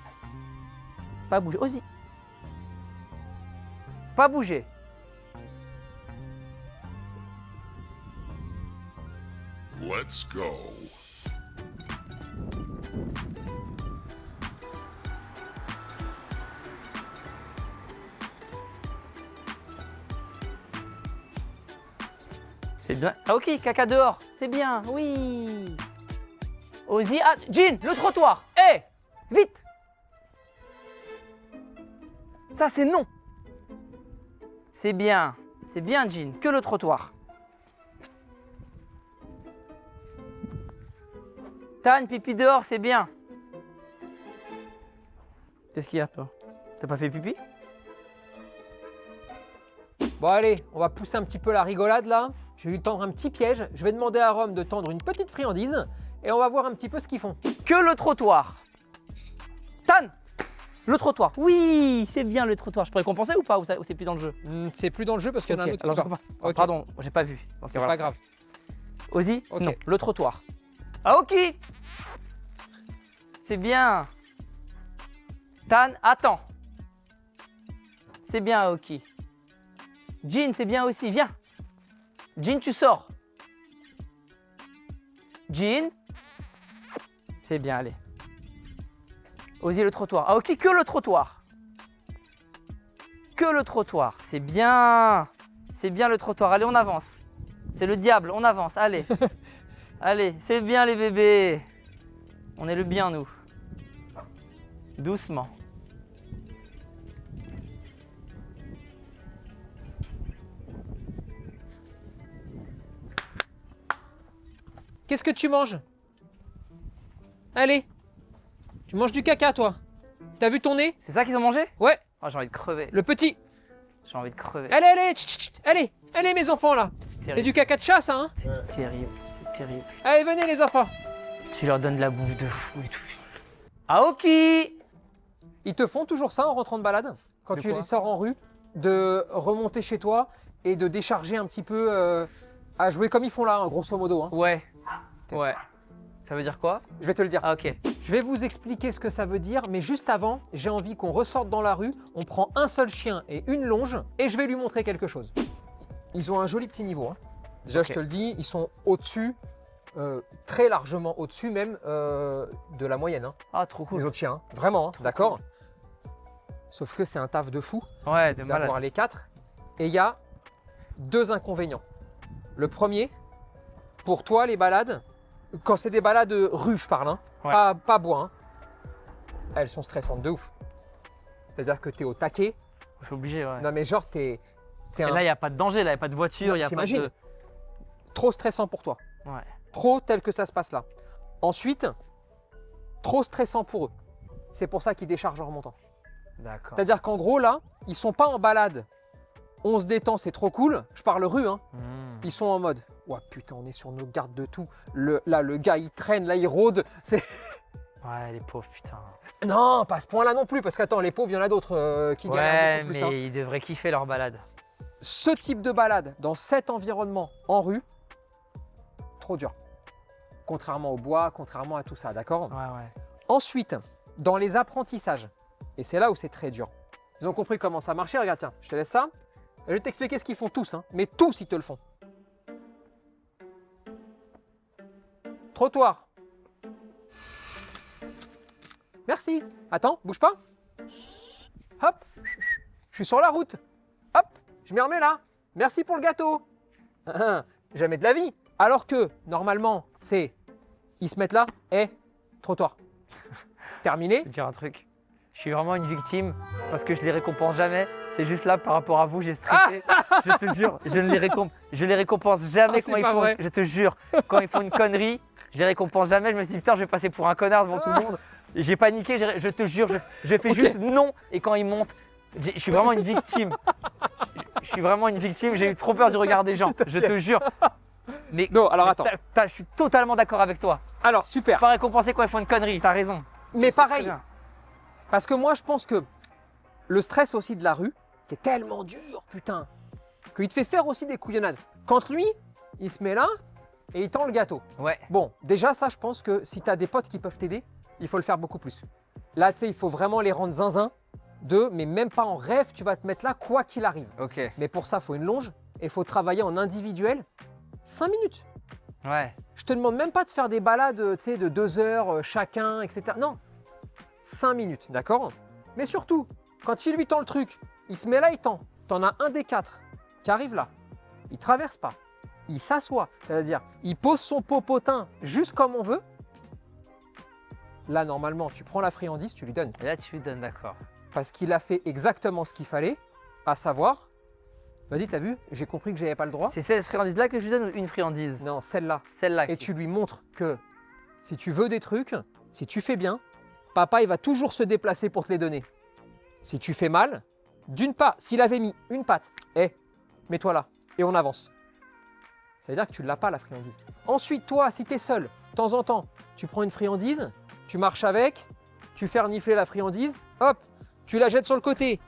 Pas bouger. Ozzy. Pas bouger. Let's go. C'est bien. Aoki, caca dehors. C'est bien, oui. Ozzy. Ah, Jean, le trottoir. Hé, vite. Ça, c'est non. C'est bien. C'est bien, Jean. Que le trottoir. Tan, pipi dehors, c'est bien. Qu'est-ce qu'il y a, toi? T'as pas fait pipi? Bon allez, on va pousser un petit peu la rigolade là. Je vais lui tendre un petit piège. Je vais demander à Rome de tendre une petite friandise et on va voir un petit peu ce qu'ils font. Que le trottoir. Tan! Le trottoir. Oui, c'est bien le trottoir. Je pourrais compenser ou pas? Ou c'est plus dans le jeu? C'est plus dans le jeu parce qu'il y en a Ok, un autre. alors qui je va. comprends. Ok. Pardon, j'ai pas vu. Donc, C'est voilà. pas grave. Ozzy? Ok. Non, le trottoir. Aoki! C'est bien. Tan, attends. C'est bien, Aoki. Jin, c'est bien aussi. Viens. Jin, tu sors. Jin. C'est bien, allez. Ozzy, le trottoir. Aoki, que le trottoir. Que le trottoir. C'est bien. C'est bien le trottoir. Allez, on avance. C'est le diable, on avance. Allez. Allez, c'est bien les bébés. On est le bien, nous. Doucement. Qu'est-ce que tu manges? Allez. Tu manges du caca toi. T'as vu ton nez? C'est ça qu'ils ont mangé? Ouais. Oh, j'ai envie de crever. Le petit. J'ai envie de crever. Allez, allez, tchit, tchit, allez, allez mes enfants là. C'est Terrible. du caca de chat ça hein. C'est terrible. C'est terrible. Allez, venez les enfants. Tu leur donnes de la bouffe de fou et tout. Aoki! Ils te font toujours ça en rentrant de balade, quand De tu quoi? les sors en rue, de remonter chez toi et de décharger un petit peu à jouer comme ils font là, hein, grosso modo. Hein. Ouais. Ouais. Ça veut dire quoi? Je vais te le dire. Ah, ok. Je vais vous expliquer ce que ça veut dire, mais juste avant, j'ai envie qu'on ressorte dans la rue, on prend un seul chien et une longe, et je vais lui montrer quelque chose. Ils ont un joli petit niveau. Hein. Déjà, Ok. je te le dis, ils sont au-dessus, très largement au-dessus même de la moyenne, hein, Ah, trop cool. les autres chiens. Hein. Vraiment, hein, Trop d'accord. Sauf que c'est un taf de fou Ouais, de malade. d'avoir les quatre. Et il y a deux inconvénients. Le premier, pour toi, les balades, quand c'est des balades rue, je parle, hein, Ouais. pas bois, hein, elles sont stressantes de ouf. C'est-à-dire que tu es au taquet. Je suis obligé, ouais. Non, mais genre, t'es Et un là, il n'y a pas de danger, là, il n'y a pas de voiture, il n'y a pas t'imagines de. trop stressant pour toi. Ouais. Trop tel que ça se passe là. Ensuite, trop stressant pour eux. C'est pour ça qu'ils déchargent en remontant. D'accord. C'est-à-dire qu'en gros, là, ils sont pas en balade. On se détend, c'est trop cool. Je parle rue, hein. Mmh. Ils sont en mode, ouais putain, on est sur nos gardes de tout. Là, le gars, il traîne, là, il rôde. C'est... Ouais, les pauvres, putain. Non, pas à ce point-là non plus, parce qu'attends, les pauvres, il y en a d'autres qui Ouais, galèrent beaucoup mais plus. Hein. ils devraient kiffer leur balade. Ce type de balade, dans cet environnement, en rue, trop dur. Contrairement au bois, contrairement à tout ça, d'accord? Ouais, ouais. Ensuite, dans les apprentissages, et c'est là où c'est très dur. Ils ont compris comment ça marchait, regarde, tiens, je te laisse ça. Je vais t'expliquer ce qu'ils font tous, hein, mais tous ils te le font. Trottoir. Merci. Attends, bouge pas. Hop. Je suis sur la route. Hop, je m'y remets là. Merci pour le gâteau. Jamais de la vie. Alors que, normalement, c'est... Ils se mettent là, et trottoir. Terminé. Je vais te dire un truc. Je suis vraiment une victime parce que je les récompense jamais. C'est juste là par rapport à vous, j'ai stressé. Je te jure, je les récompense jamais Ah, c'est quand ils pas font. vrai. Je te jure, quand ils font une connerie, je les récompense jamais. Je me suis dit putain, je vais passer pour un connard devant tout le monde. Et j'ai paniqué. Je te jure, je fais Ok. juste non. Et quand ils montent, je suis vraiment une victime. Je suis vraiment une victime. J'ai eu trop peur du regard des gens. Je te jure. Mais Non, alors attends. je suis totalement d'accord avec toi. Alors, super. Pas récompenser quand ils font une connerie. T'as raison. Mais C'est très pareil, bien. parce que moi, je pense que le stress aussi de la rue, qui est tellement dur, putain, qu'il te fait faire aussi des couillonnades. Quand lui, il se met là et il tend le gâteau. Ouais. Bon, déjà, ça, je pense que si tu as des potes qui peuvent t'aider, il faut le faire beaucoup plus. Là, tu sais, il faut vraiment les rendre zinzin mais même pas en rêve, tu vas te mettre là, quoi qu'il arrive. Ok. Mais pour ça, il faut une longe et il faut travailler en individuel 5 minutes. Ouais. Je te demande même pas de faire des balades, tu sais, de 2 heures chacun, etc. Non, 5 minutes, d'accord? Mais surtout, quand il lui tend le truc, il se met là, il tend. T'en as un des 4 qui arrive là. Il traverse pas. Il s'assoit, c'est-à-dire, il pose son popotin juste comme on veut. Là, normalement, tu prends la friandise, tu lui donnes. Et là, tu lui donnes, d'accord. Parce qu'il a fait exactement ce qu'il fallait, à savoir, vas-y, t'as vu, j'ai compris que j'avais pas le droit. C'est cette friandise-là que je lui donne ou une friandise? Non, celle-là. Celle-là. Et tu lui montres que si tu veux des trucs, si tu fais bien, papa, il va toujours se déplacer pour te les donner. Si tu fais mal, d'une part, s'il avait mis une patte, mets-toi là et on avance. Ça veut dire que tu ne l'as pas, la friandise. Ensuite, toi, si tu es seul, de temps en temps, tu prends une friandise, tu marches avec, tu fais renifler la friandise, hop, tu la jettes sur le côté.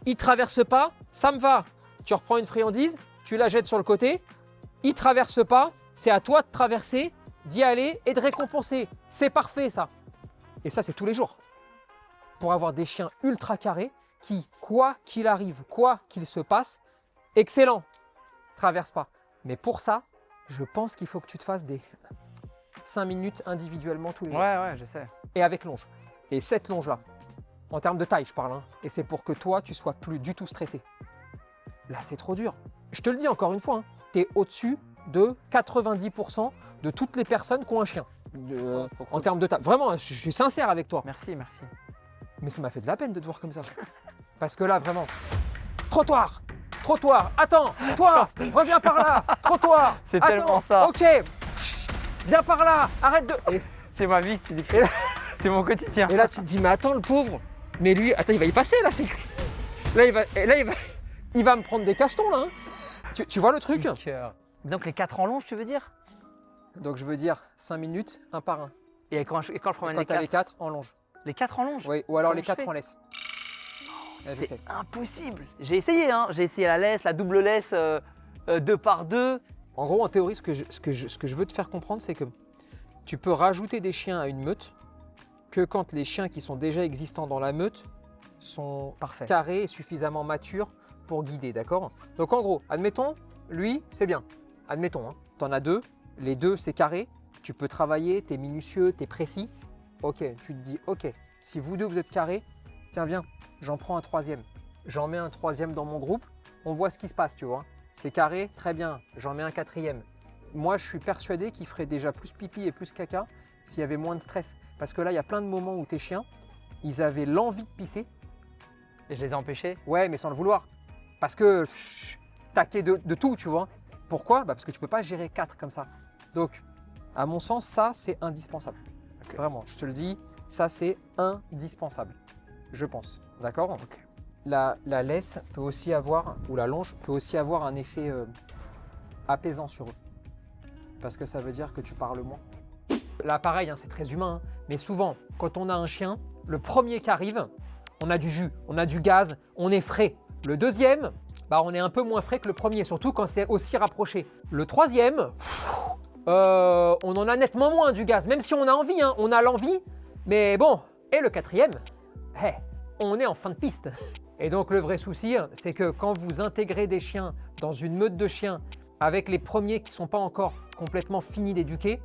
Il ne traverse pas, ça me va. Tu reprends une friandise, tu la jettes sur le côté, il ne traverse pas, c'est à toi de traverser, d'y aller et de récompenser. C'est parfait, ça. Et ça, c'est tous les jours. Pour avoir des chiens ultra carrés qui, quoi qu'il arrive, quoi qu'il se passe, excellent, traverse pas. Mais pour ça, je pense qu'il faut que tu te fasses des 5 minutes individuellement tous les jours. Ouais, je sais. Et avec longe. Et cette longe-là, en termes de taille, je parle. Hein. Et c'est pour que toi, tu sois plus du tout stressé. Là, c'est trop dur. Je te le dis encore une fois, hein, tu es au-dessus de 90% de toutes les personnes qui ont un chien. En termes de taille. Vraiment, je suis sincère avec toi. Merci. Mais ça m'a fait de la peine de te voir comme ça. Parce que là, vraiment, trottoir, attends, toi, reviens par là, trottoir, C'est attends, tellement ça. Ok, viens par là, arrête de... C'est ma vie qui Et là- c'est mon quotidien. Et là, tu te dis, mais attends, le pauvre, mais lui, attends, il va y passer, là, c'est... Il va me prendre des cachetons, là. Hein. Tu vois le truc? Donc les 4 en longe, tu veux dire? Donc, je veux dire 5 minutes, un par un. Et quand je promène Quand les t'as 4 les 4 en longe. Les 4 en longe? Oui, ou alors Comment les je 4 fais en laisse. Ouais, je C'est sais. impossible. J'ai essayé, hein. J'ai essayé la laisse, la double laisse 2 par 2. En gros, en théorie, ce que je veux te faire comprendre, c'est que tu peux rajouter des chiens à une meute que quand les chiens qui sont déjà existants dans la meute sont Parfait. carrés et suffisamment matures pour guider, d'accord? Donc en gros, admettons, lui, c'est bien. Admettons, hein, tu en as 2, les 2, c'est carré, tu peux travailler, tu es minutieux, tu es précis. Ok, tu te dis, ok, si vous 2, vous êtes carrés, tiens, viens, j'en prends un 3e. J'en mets un 3e dans mon groupe, on voit ce qui se passe, tu vois. C'est carré, très bien, j'en mets un 4e. Moi, je suis persuadé qu'il ferait déjà plus pipi et plus caca s'il y avait moins de stress. Parce que là, il y a plein de moments où tes chiens, ils avaient l'envie de pisser. Et je les ai empêchés. Ouais, mais sans le vouloir. Parce que taquer de tout, tu vois. Pourquoi? Parce que tu peux pas gérer 4 comme ça. Donc, à mon sens, ça, c'est indispensable. Ok. Vraiment, je te le dis, ça, c'est indispensable. Je pense. D'accord? La laisse peut aussi avoir, ou la longe, peut aussi avoir un effet apaisant sur eux. Parce que ça veut dire que tu parles moins. Là, pareil, hein, c'est très humain, hein, mais souvent, quand on a un chien, le premier qui arrive, on a du jus, on a du gaz, on est frais. Le deuxième, on est un peu moins frais que le premier, surtout quand c'est aussi rapproché. Le troisième, on en a nettement moins du gaz, même si on a envie, hein, on a l'envie, mais bon. Et le quatrième, on est en fin de piste. Et donc le vrai souci, c'est que quand vous intégrez des chiens dans une meute de chiens avec les premiers qui ne sont pas encore complètement finis d'éduquer,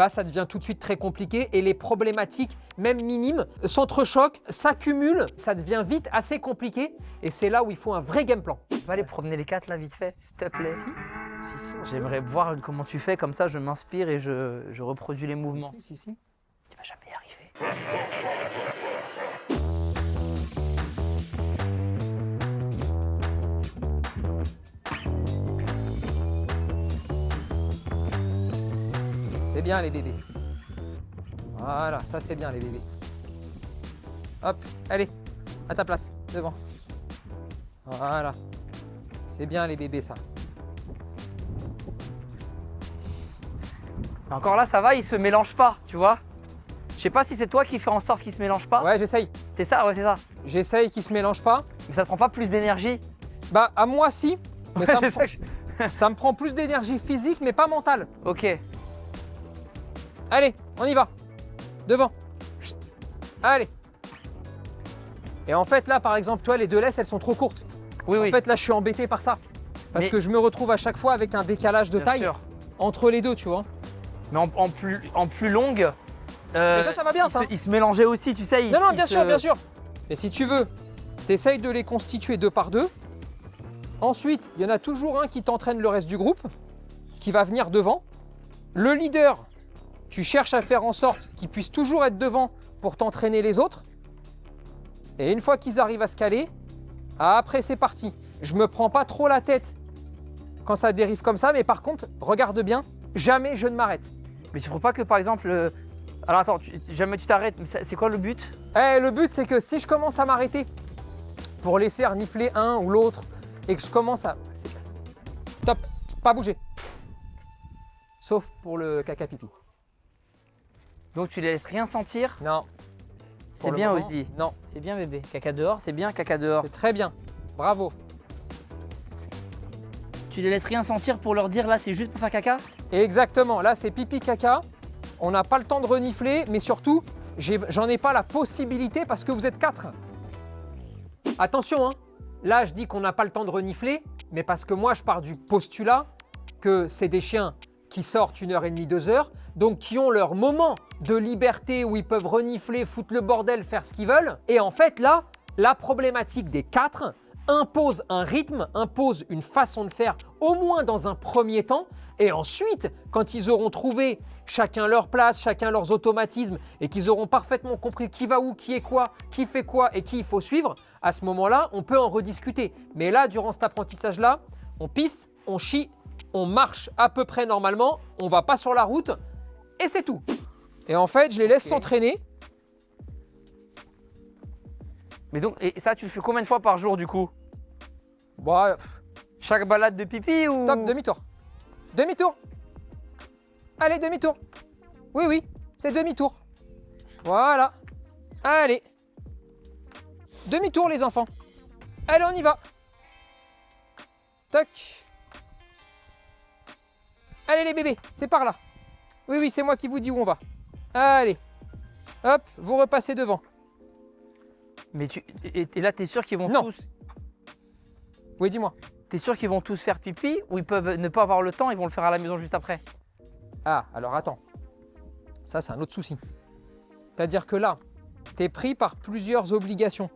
ça devient tout de suite très compliqué et les problématiques, même minimes, s'entrechoquent, s'accumulent, ça devient vite assez compliqué et c'est là où il faut un vrai game plan. On va aller promener les 4 là vite fait, s'il te plaît. Si, J'aimerais voir comment tu fais, comme ça je m'inspire et je reproduis les mouvements. Si. Tu vas jamais y arriver. C'est bien les bébés. Voilà, ça c'est bien les bébés. Hop, allez, à ta place, devant. Voilà. C'est bien les bébés ça. Encore là, ça va, ils se mélangent pas, tu vois. Je sais pas si c'est toi qui fais en sorte qu'ils se mélangent pas. Ouais, j'essaye. C'est ça, ouais, c'est ça. J'essaye qu'ils se mélangent pas. Mais ça te prend pas plus d'énergie. À moi si. Mais ça, C'est me ça prend, que je- ça me prend plus d'énergie physique mais pas mentale. Ok. Allez, on y va. Devant. Chut. Allez. Et en fait là par exemple, toi les 2 laisses elles sont trop courtes. Oui, En oui. fait là je suis embêté par ça. Parce Mais- que je me retrouve à chaque fois avec un décalage de Bien taille sûr. entre les deux, tu vois. Mais en plus longue. Mais ça va bien, ça. Ils se mélangeaient aussi, tu sais. Non, bien sûr, bien sûr. Mais si tu veux, t'essayes de les constituer 2 par 2. Ensuite, il y en a toujours un qui t'entraîne le reste du groupe, qui va venir devant. Le leader, tu cherches à faire en sorte qu'il puisse toujours être devant pour t'entraîner les autres. Et une fois qu'ils arrivent à se caler, après c'est parti. Je me prends pas trop la tête quand ça dérive comme ça, mais par contre, regarde bien, jamais je ne m'arrête. Mais tu trouves pas que par exemple, Alors attends, jamais tu t'arrêtes, mais c'est quoi le but? Le but, c'est que si je commence à m'arrêter pour laisser renifler un ou l'autre et que je commence à... Top, pas bouger. Sauf pour le caca pipi. Donc tu les laisses rien sentir? Non. C'est Pour le bien moment, aussi. Non, C'est bien bébé. Caca dehors, c'est bien caca dehors. c'est très bien. Bravo. Tu les laisses rien sentir pour leur dire là c'est juste pour faire caca? Et exactement, là c'est pipi caca. On n'a pas le temps de renifler, mais surtout, j'en ai pas la possibilité parce que vous êtes 4. Attention, hein. Là je dis qu'on n'a pas le temps de renifler, mais parce que moi je pars du postulat que c'est des chiens qui sortent 1h30, 2h, donc qui ont leur moment de liberté où ils peuvent renifler, foutre le bordel, faire ce qu'ils veulent. Et en fait là, la problématique des 4 impose un rythme, impose une façon de faire, au moins dans un premier temps. Et ensuite, quand ils auront trouvé chacun leur place, chacun leurs automatismes, et qu'ils auront parfaitement compris qui va où, qui est quoi, qui fait quoi et qui il faut suivre, à ce moment-là, on peut en rediscuter. Mais là, durant cet apprentissage-là, on pisse, on chie, on marche à peu près normalement, on va pas sur la route, et c'est tout. Et en fait, je les laisse s'entraîner. Mais donc, et ça tu le fais combien de fois par jour du coup? Bon, Chaque balade de pipi ou? top, demi-tour. Demi-tour. Allez, demi-tour. Oui, oui, c'est demi-tour. Voilà. Allez. Demi-tour, les enfants. Allez, on y va. Toc. Allez, les bébés, c'est par là. Oui, oui, c'est moi qui vous dis où on va. Allez. Hop, vous repassez devant. Mais et là t'es sûr qu'ils vont Non. tous. Oui, dis-moi. T'es sûr qu'ils vont tous faire pipi ou ils peuvent ne pas avoir le temps, ils vont le faire à la maison juste après? Ah, alors attends. Ça, c'est un autre souci. C'est-à-dire que là, tu es pris par plusieurs obligations.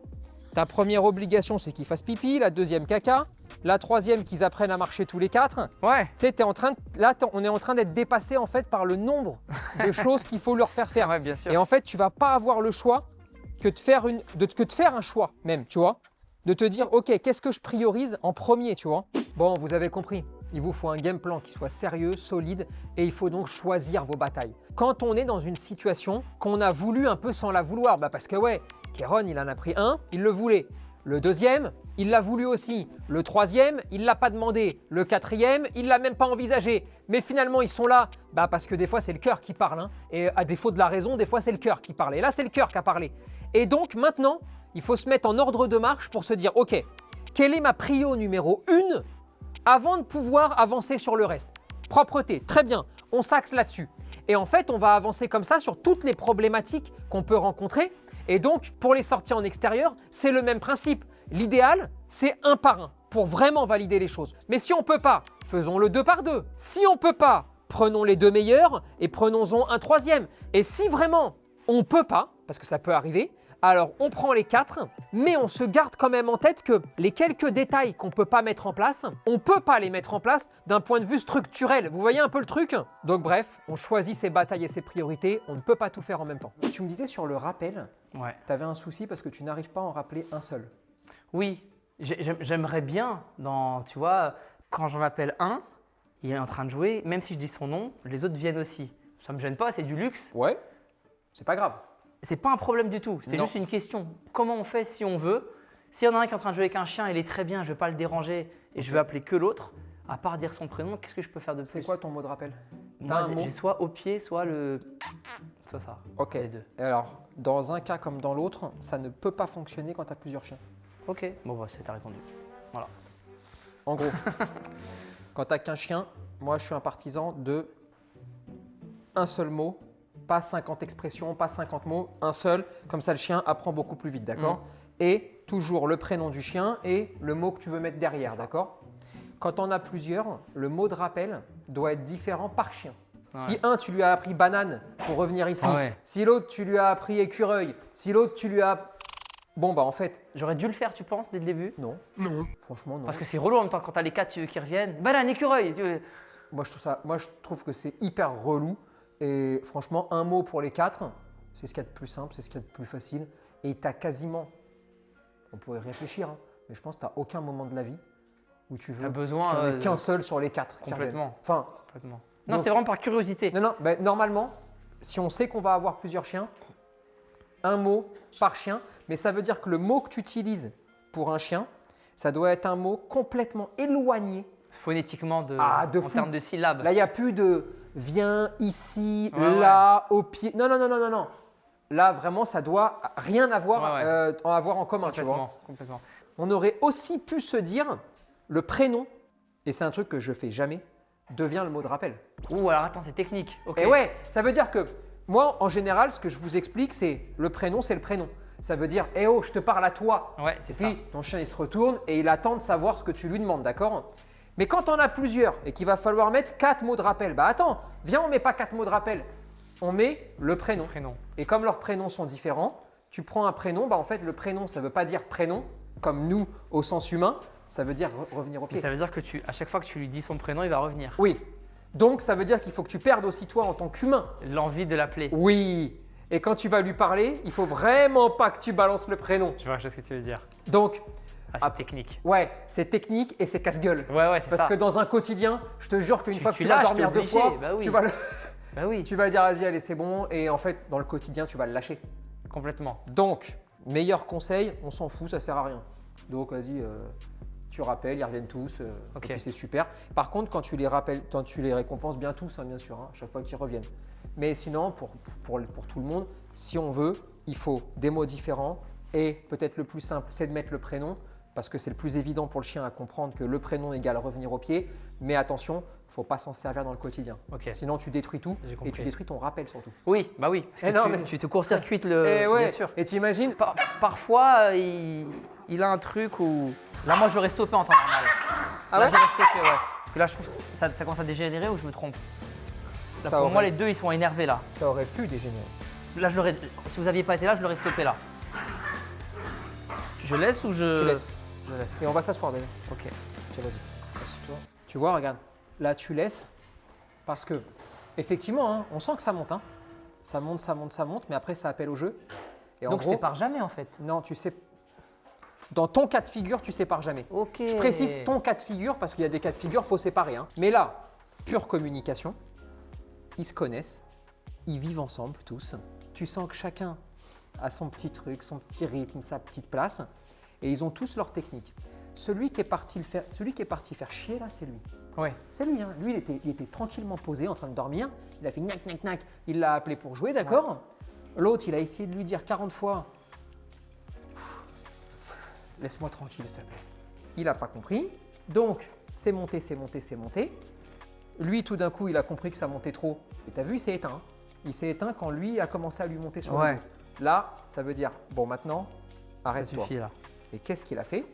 Ta première obligation, c'est qu'ils fassent pipi. La deuxième, caca. La troisième, qu'ils apprennent à marcher tous les 4. Ouais. Tu sais, on est en train d'être dépassé en fait par le nombre de choses qu'il faut leur faire faire. Ouais, bien sûr. Et en fait, tu vas pas avoir le choix que de faire un choix même, tu vois. De te dire, ok, qu'est-ce que je priorise en premier, tu vois. Bon, vous avez compris. Il vous faut un game plan qui soit sérieux, solide, et il faut donc choisir vos batailles. Quand on est dans une situation qu'on a voulu un peu sans la vouloir, parce que ouais, Kéron, il en a pris un, il le voulait. Le deuxième, il l'a voulu aussi. Le troisième, il l'a pas demandé. Le quatrième, il l'a même pas envisagé. Mais finalement, ils sont là, parce que des fois, c'est le cœur qui parle. Hein. Et à défaut de la raison, des fois, c'est le cœur qui parle. Et là, c'est le cœur qui a parlé. Et donc, maintenant, il faut se mettre en ordre de marche pour se dire, ok, quelle est ma prio numéro 1 avant de pouvoir avancer sur le reste? Propreté, très bien, on s'axe là-dessus. Et en fait, on va avancer comme ça sur toutes les problématiques qu'on peut rencontrer. Et donc, pour les sorties en extérieur, c'est le même principe. L'idéal, c'est un par un pour vraiment valider les choses. Mais si on ne peut pas, faisons-le 2 par 2. Si on ne peut pas, prenons les 2 meilleurs et prenons-en un troisième. Et si vraiment on ne peut pas, parce que ça peut arriver, alors on prend les 4, mais on se garde quand même en tête que les quelques détails qu'on ne peut pas mettre en place, on ne peut pas les mettre en place d'un point de vue structurel. Vous voyez un peu le truc? Donc bref, on choisit ses batailles et ses priorités, on ne peut pas tout faire en même temps. Tu me disais sur le rappel, Ouais. tu avais un souci parce que tu n'arrives pas à en rappeler un seul. Oui, j'aimerais bien, tu vois, quand j'en appelle un, il est en train de jouer, même si je dis son nom, les autres viennent aussi. Ça me gêne pas, c'est du luxe. Ouais, c'est pas grave. C'est pas un problème du tout, c'est Non. juste une question. Comment on fait si on veut? S'il y en a un qui est en train de jouer avec un chien, il est très bien, je ne vais pas le déranger et je vais appeler que l'autre, à part dire son prénom, qu'est-ce que je peux faire de plus? C'est quoi ton mot de rappel? Moi, T'as un mot j'ai soit au pied, soit soit ça. Ok. Les deux. Et alors, dans un cas comme dans l'autre, ça ne peut pas fonctionner quand tu as plusieurs chiens. Ok, bon, bah, c'est répondu. Voilà. En gros, quand tu n'as qu'un chien, moi je suis un partisan de un seul mot, pas 50 expressions, pas 50 mots, un seul, comme ça le chien apprend beaucoup plus vite, d'accord? Et toujours le prénom du chien et le mot que tu veux mettre derrière, d'accord? Quand on a plusieurs, le mot de rappel doit être différent par chien. Ouais. Si un, tu lui as appris banane pour revenir ici, Ah ouais. si l'autre, tu lui as appris écureuil, si l'autre, tu lui as... Bon, bah en fait, J'aurais dû le faire, tu penses, dès le début? non. Franchement, non. Parce que c'est relou en même temps quand t'as les 4 qui reviennent. Banane, écureuil! Moi, je trouve que c'est hyper relou. Et franchement, un mot pour les 4, c'est ce qu'il y a de plus simple, c'est ce qu'il y a de plus facile. Et tu as quasiment, on pourrait réfléchir, hein, mais je pense que tu n'as aucun moment de la vie où tu veux T'as besoin, qu'il n'y en ait qu'un seul sur les 4. qui complètement. reviennent. Enfin, Complètement. Non, Donc- c'est vraiment par curiosité. non, normalement, si on sait qu'on va avoir plusieurs chiens, un mot par chien, mais ça veut dire que le mot que tu utilises pour un chien, ça doit être un mot complètement éloigné. Phonétiquement, De en fou. termes de syllabes. Là, il n'y a plus de viens ici, Ouais, là, au pied. Non, non, non, non, non, non. Là, vraiment, ça doit rien avoir, Ouais. avoir en commun, tu vois. Complètement. On aurait aussi pu se dire le prénom, et c'est un truc que je fais jamais, devient le mot de rappel. Ouh, alors attends, c'est technique. Ok. Et ouais, ça veut dire que moi, en général, ce que je vous explique, c'est le prénom, c'est le prénom. Ça veut dire, eh oh, je te parle à toi. Ouais, c'est ça. Puis ton chien, il se retourne et il attend de savoir ce que tu lui demandes, d'accord? Mais quand on a plusieurs et qu'il va falloir mettre 4 mots de rappel, bah attends, viens, on met pas 4 mots de rappel. On met le prénom. Prénom. Et comme leurs prénoms sont différents, tu prends un prénom, bah en fait, le prénom, ça ne veut pas dire prénom, comme nous au sens humain, ça veut dire revenir au Mais pied. ça veut dire que à chaque fois que tu lui dis son prénom, il va revenir. Oui. Donc, ça veut dire qu'il faut que tu perdes aussi toi en tant qu'humain. L'envie de l'appeler. Oui. Et quand tu vas lui parler, il faut vraiment pas que tu balances le prénom. Je vois ce que tu veux dire. Donc, Ah, c'est technique. ouais, c'est technique et c'est casse-gueule. Ouais, c'est Parce ça. que dans un quotidien, je te jure qu'une Tu- fois que tu tu vas lâches, dormir t'es 2 obligé, fois, bah oui. tu vas, Bah oui, tu vas dire vas-y, allez, c'est bon. Et en fait, dans le quotidien, tu vas le lâcher. complètement. Donc, meilleur conseil, on s'en fout, ça sert à rien. Donc, vas-y, tu rappelles, ils reviennent tous. Ok. Et puis c'est super. Par contre, quand tu les rappelles, quand tu les récompenses bien tous, hein, bien sûr, hein, chaque fois qu'ils reviennent. Mais sinon, pour tout le monde, si on veut, il faut des mots différents. Et peut-être le plus simple, c'est de mettre le prénom, parce que c'est le plus évident pour le chien à comprendre que le prénom égale revenir au pied. Mais attention, il ne faut pas s'en servir dans le quotidien. Ok. Sinon, tu détruis tout J'ai et compris. tu détruis ton rappel surtout. Oui, bah oui. Parce Eh que non, tu, mais- tu te court-circuites le. et ouais, Bien sûr. et t'imagines Parfois, il a un truc où. Là, moi, j'aurais stoppé en temps normal. Ah là, ouais j'aurais stoppé, ouais. Parce que là, je trouve que ça commence à dégénérer ou je me trompe. Là, Ça pour moi, aurait- les deux, ils sont énervés là. Ça aurait pu dégénérer. Là, si vous n'aviez pas été là, je l'aurais stoppé là. Je laisse ou je. Tu laisses. Je laisse. Et on va s'asseoir, Daniel. Ok. Tiens, vas-y. Assieds-toi. Tu vois, regarde. Là, tu laisses parce que, effectivement, hein, on sent que ça monte. Hein. Ça monte, ça monte, ça monte, mais après, ça appelle au jeu. Et en Donc, je gros, sépare jamais en fait. non, tu sais. Dans ton cas de figure, tu sépares jamais. Ok. Je précise ton cas de figure parce qu'il y a des cas de figure, il faut séparer. Hein. Mais là, pure communication. Ils se connaissent, ils vivent ensemble tous. Tu sens que chacun a son petit truc, son petit rythme, sa petite place. Et ils ont tous leur technique. Celui qui est parti faire chier là, c'est lui. Ouais. C'est lui. Hein. Lui, il était tranquillement posé en train de dormir. Il a fait gnac, gnac, gnac. Il l'a appelé pour jouer, d'accord? L'autre, il a essayé de lui dire 40 fois laisse-moi tranquille, s'il te plaît. Il n'a pas compris. Donc, c'est monté, c'est monté, c'est monté. Lui, tout d'un coup, il a compris que ça montait trop. Et tu as vu, il s'est éteint. Hein. Il s'est éteint quand lui a commencé à lui monter sur Ouais. le dos. Là, ça veut dire bon, maintenant, Ça arrête-toi. suffit là. Et qu'est-ce qu'il a fait?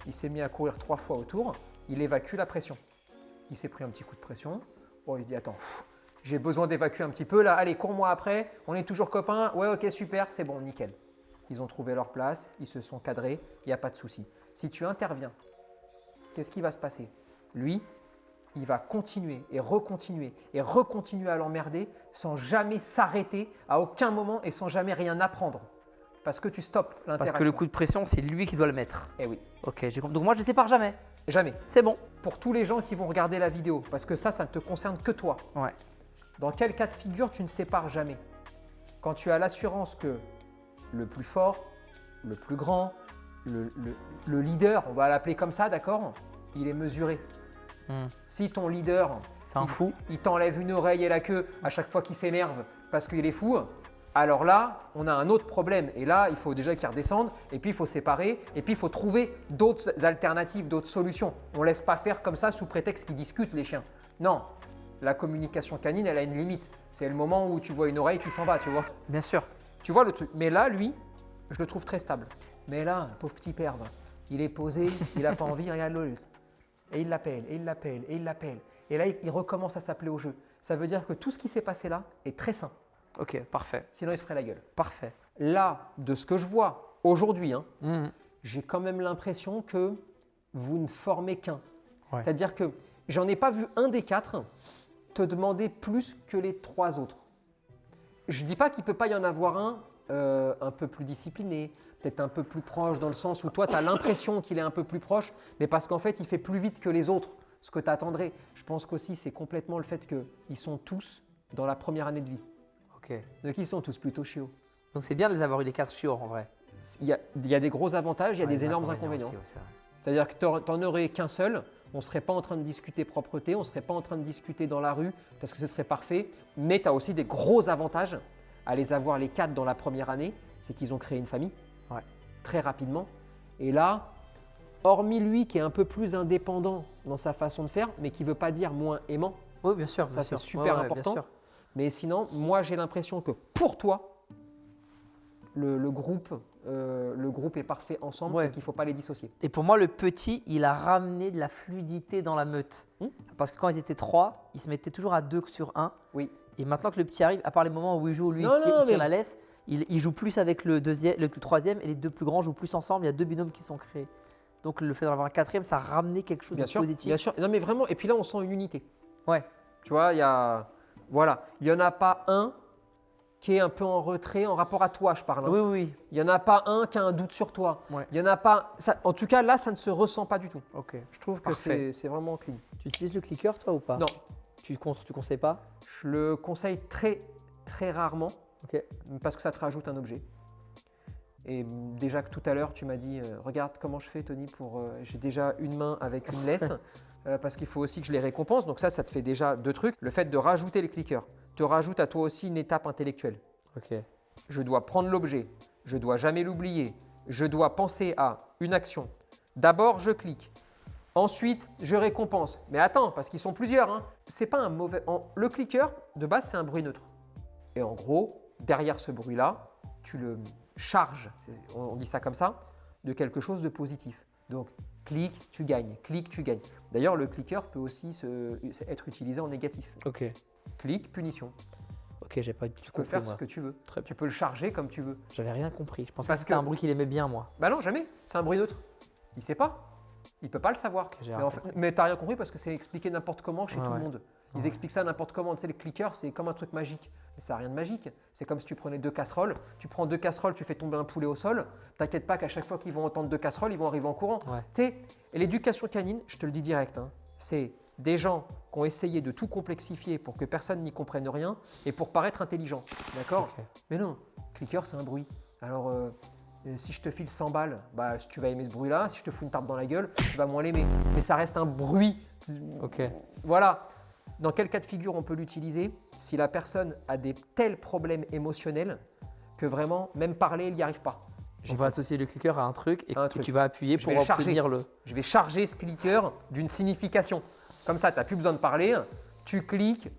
Il s'est mis à courir 3 fois autour. Il évacue la pression. Il s'est pris un petit coup de pression. Bon, il se dit attends, j'ai besoin d'évacuer un petit peu là. Allez, cours-moi après. On est toujours copains. Ouais, ok, super, c'est bon, nickel. Ils ont trouvé leur place. Ils se sont cadrés. Il n'y a pas de souci. Si tu interviens, qu'est-ce qui va se passer? Lui, il va continuer et recontinuer à l'emmerder sans jamais s'arrêter à aucun moment et sans jamais rien apprendre. Parce que tu stoppes l'interaction. Parce que le coup de pression, c'est lui qui doit le mettre. Eh oui, Ok, j'ai compris. Donc moi, je ne sépare jamais. jamais. C'est bon. Pour tous les gens qui vont regarder la vidéo, parce que ça ne te concerne que toi. Ouais. Dans quel cas de figure tu ne sépares jamais? Quand tu as l'assurance que le plus fort, le plus grand, le leader, on va l'appeler comme ça, d'accord? Il est mesuré. Si ton leader, C'est un fou. il t'enlève une oreille et la queue à chaque fois qu'il s'énerve parce qu'il est fou, alors là, on a un autre problème. Et là, il faut déjà qu'il redescende, et puis il faut séparer, et puis il faut trouver d'autres alternatives, d'autres solutions. On ne laisse pas faire comme ça sous prétexte qu'ils discutent, les chiens. Non, la communication canine, elle a une limite. C'est le moment où tu vois une oreille qui s'en va, tu vois. Bien sûr. Tu vois le truc. Mais là, lui, je le trouve très stable. Mais là, pauvre petit perdre, il est posé, il n'a pas envie, regarde l'autre. Et il l'appelle, et il l'appelle, et il l'appelle. Et là, il recommence à s'appeler au jeu. Ça veut dire que tout ce qui s'est passé là est très sain. Ok, parfait. Sinon, il se ferait la gueule. Parfait. Là, de ce que je vois aujourd'hui, hein, Mhm. j'ai quand même l'impression que vous ne formez qu'un. Ouais. C'est-à-dire que j'en ai pas vu un des 4 te demander plus que les 3 autres. Je ne dis pas qu'il ne peut pas y en avoir un peu plus discipliné, peut-être un peu plus proche dans le sens où toi, tu as l'impression qu'il est un peu plus proche, mais parce qu'en fait, il fait plus vite que les autres, ce que tu attendrais. Je pense qu'aussi, c'est complètement le fait qu'ils sont tous dans la première année de vie. Ok. Ok. Donc ils sont tous plutôt chiots. Donc c'est bien de les avoir eu les 4 chiots en vrai. Il y a des gros avantages, il y a Ouais, des les énormes inconvénients. aussi, ouais, c'est vrai. C'est-à-dire que tu n'en aurais qu'un seul, on ne serait pas en train de discuter propreté, on ne serait pas en train de discuter dans la rue parce que ce serait parfait. Mais tu as aussi des gros avantages à les avoir les 4 dans la première année, c'est qu'ils ont créé une famille Ouais. très rapidement. Et là, hormis lui qui est un peu plus indépendant dans sa façon de faire, mais qui ne veut pas dire moins aimant, Oui, bien sûr. Ça, bien c'est sûr. super Ouais, ouais, important. Bien sûr. mais sinon, moi j'ai l'impression que pour toi, le groupe est parfait ensemble Ouais. et qu'il ne faut pas les dissocier. Et pour moi, le petit, il a ramené de la fluidité dans la meute. Parce que quand ils étaient 3, ils se mettaient toujours à 2 sur 1. Oui. Et maintenant que le petit arrive, à part les moments où il joue, lui, Non, il tire, non, il tire mais- la laisse, il joue plus avec le troisième et les 2 plus grands jouent plus ensemble. Il y a 2 binômes qui sont créés. Donc le fait d'en avoir un 4e, ça a ramené quelque chose Bien de sûr, positif. bien sûr. Non mais vraiment, et puis là on sent une unité. Ouais. Tu vois, il y en a pas un qui est un peu en retrait en rapport à toi, je parle. Hein. Oui, oui. Il y en a pas un qui a un doute sur toi. Ouais. Il y en a pas. En tout cas, là, ça ne se ressent pas du tout. Ok. Je trouve que Parfait. c'est vraiment clean. Tu utilises le clicker, toi, ou pas? Non, Tu conseilles pas? je le conseille très très rarement Ok. parce que ça te rajoute un objet. Et déjà que tout à l'heure, tu m'as dit, regarde comment je fais, Tony, pour j'ai déjà une main avec une laisse, parce qu'il faut aussi que je les récompense. Donc ça te fait déjà 2 trucs. Le fait de rajouter les clickers te rajoute à toi aussi une étape intellectuelle. Ok. Je dois prendre l'objet, je dois jamais l'oublier, je dois penser à une action. D'abord, je clique. Ensuite, je récompense. Mais attends, parce qu'ils sont plusieurs. Hein. C'est pas un mauvais. Le clicker, de base, c'est un bruit neutre. Et en gros, derrière ce bruit-là, tu le charges, on dit ça comme ça, de quelque chose de positif. Donc, clique, tu gagnes. Clique, tu gagnes. D'ailleurs, le clicker peut aussi être utilisé en négatif. Ok. Clique, punition. Ok, j'ai pas du tout Tu peux compris, faire moi. ce que tu veux. Très bien. Tu peux le charger comme tu veux. J'avais rien compris. Je pensais Parce que c'était que- un bruit qu'il aimait bien, moi. Bah non, jamais. C'est un bruit neutre. Il sait pas. Il peut pas le savoir. j'ai mais rien mais t'as rien compris parce que c'est expliqué n'importe comment chez Ouais, tout le ouais. monde. Ils Ouais. expliquent ça n'importe comment. Tu sais, les clickers, c'est comme un truc magique. Mais ça n'a rien de magique. C'est comme si tu prenais 2 casseroles. Tu prends 2 casseroles, tu fais tomber un poulet au sol. T'inquiète pas qu'à chaque fois qu'ils vont entendre 2 casseroles, ils vont arriver en courant. Ouais. Tu sais, et l'éducation canine, je te le dis direct, hein, c'est des gens qui ont essayé de tout complexifier pour que personne n'y comprenne rien et pour paraître intelligent. D'accord? Ok. Mais non, clicker, c'est un bruit. Alors, si je te file 100 balles, bah, tu vas aimer ce bruit-là. Si je te fous une tape dans la gueule, tu vas moins l'aimer. Mais ça reste un bruit. Ok. Voilà. Dans quel cas de figure on peut l'utiliser? Si la personne a des tels problèmes émotionnels que vraiment, même parler, il n'y arrive pas. On va associer le clicker à un truc et Un que truc. tu vas appuyer Je pour vais le charger. obtenir le. Je vais charger ce clicker d'une signification. Comme ça, tu n'as plus besoin de parler. Tu cliques,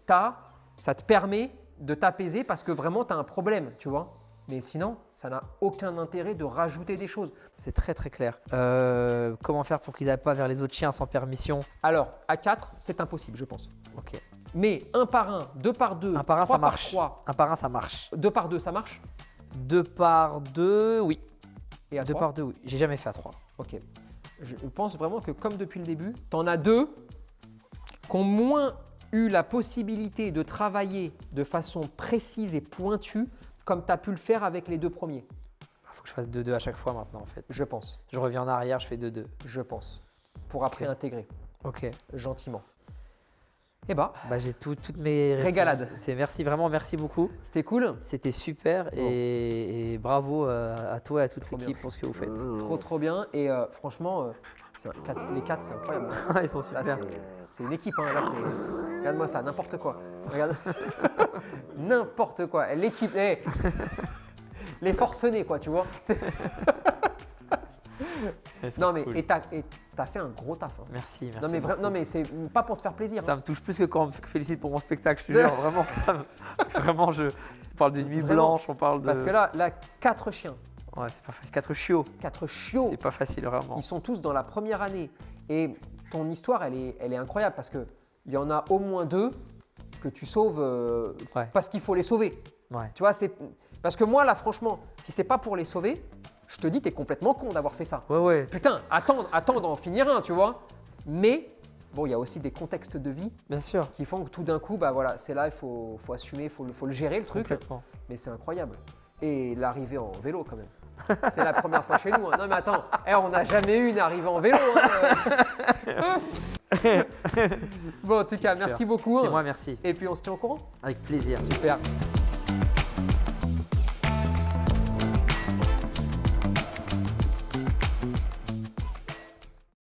ça te permet de t'apaiser parce que vraiment, tu as un problème, tu vois. Mais sinon, ça n'a aucun intérêt de rajouter des choses. C'est très très clair. Comment faire pour qu'ils n'aillent pas vers les autres chiens sans permission? Alors, à 4, c'est impossible, je pense. Ok. Mais 1 par 1, 2 par 2, Un par un, 3 ça par marche. 3, Un par un, ça marche. 2 par 2, ça marche? 2 par 2, oui. Et à 2 3? par 2, oui. J'ai jamais fait à 3. Ok. Je pense vraiment que comme depuis le début, tu en as 2 qui ont moins eu la possibilité de travailler de façon précise et pointue comme tu as pu le faire avec les 2 premiers, Il faut que je fasse 2-2 à chaque fois maintenant en fait. je pense. Je reviens en arrière, je fais 2-2. Je pense. Pour après Ok. intégrer, Ok. gentiment. Eh bah, Bah, j'ai toutes mes réponses. Régalade. Merci vraiment, merci beaucoup. c'était cool. C'était super et bravo à toi et à toute Trop l'équipe pour ce que vous faites. Trop bien. Et franchement, les 4, c'est incroyable. Ils sont Là, super. c'est une équipe. Hein. Là, regarde-moi ça, n'importe quoi. Regarde. N'importe quoi. L'équipe, les forcenés, quoi, tu vois. Non, mais et t'as fait un gros taf. Hein. Merci, merci. Non, mais, beaucoup. non, mais c'est pas pour te faire plaisir. Ça hein. me touche plus que quand on me félicite pour mon spectacle, je te jure. Vraiment, vraiment, on parle de nuit Vraiment. blanche, on parle de. Parce que là, 4 chiens, Ouais, c'est pas facile. 4 chiots. 4 chiots, C'est pas facile, vraiment. ils sont tous dans la première année. Et ton histoire, elle est incroyable parce qu'il y en a au moins 2 que tu sauves Ouais. parce qu'il faut les sauver. Ouais. Tu vois, parce que moi, là, franchement, si c'est pas pour les sauver, je te dis, t'es complètement con d'avoir fait ça. Ouais. Putain, attends d'en finir un, tu vois. Mais bon, il y a aussi des contextes de vie Bien sûr. qui font que tout d'un coup, bah voilà, c'est là, il faut assumer, il faut le gérer le truc. Complètement. Mais c'est incroyable. Et l'arrivée en vélo quand même. C'est la première fois chez nous. Hein. Non mais attends, on n'a jamais eu une arrivée en vélo. Hein. Bon, en tout cas, merci beaucoup. C'est hein. moi, merci. Et puis on se tient au courant. Avec plaisir. Super.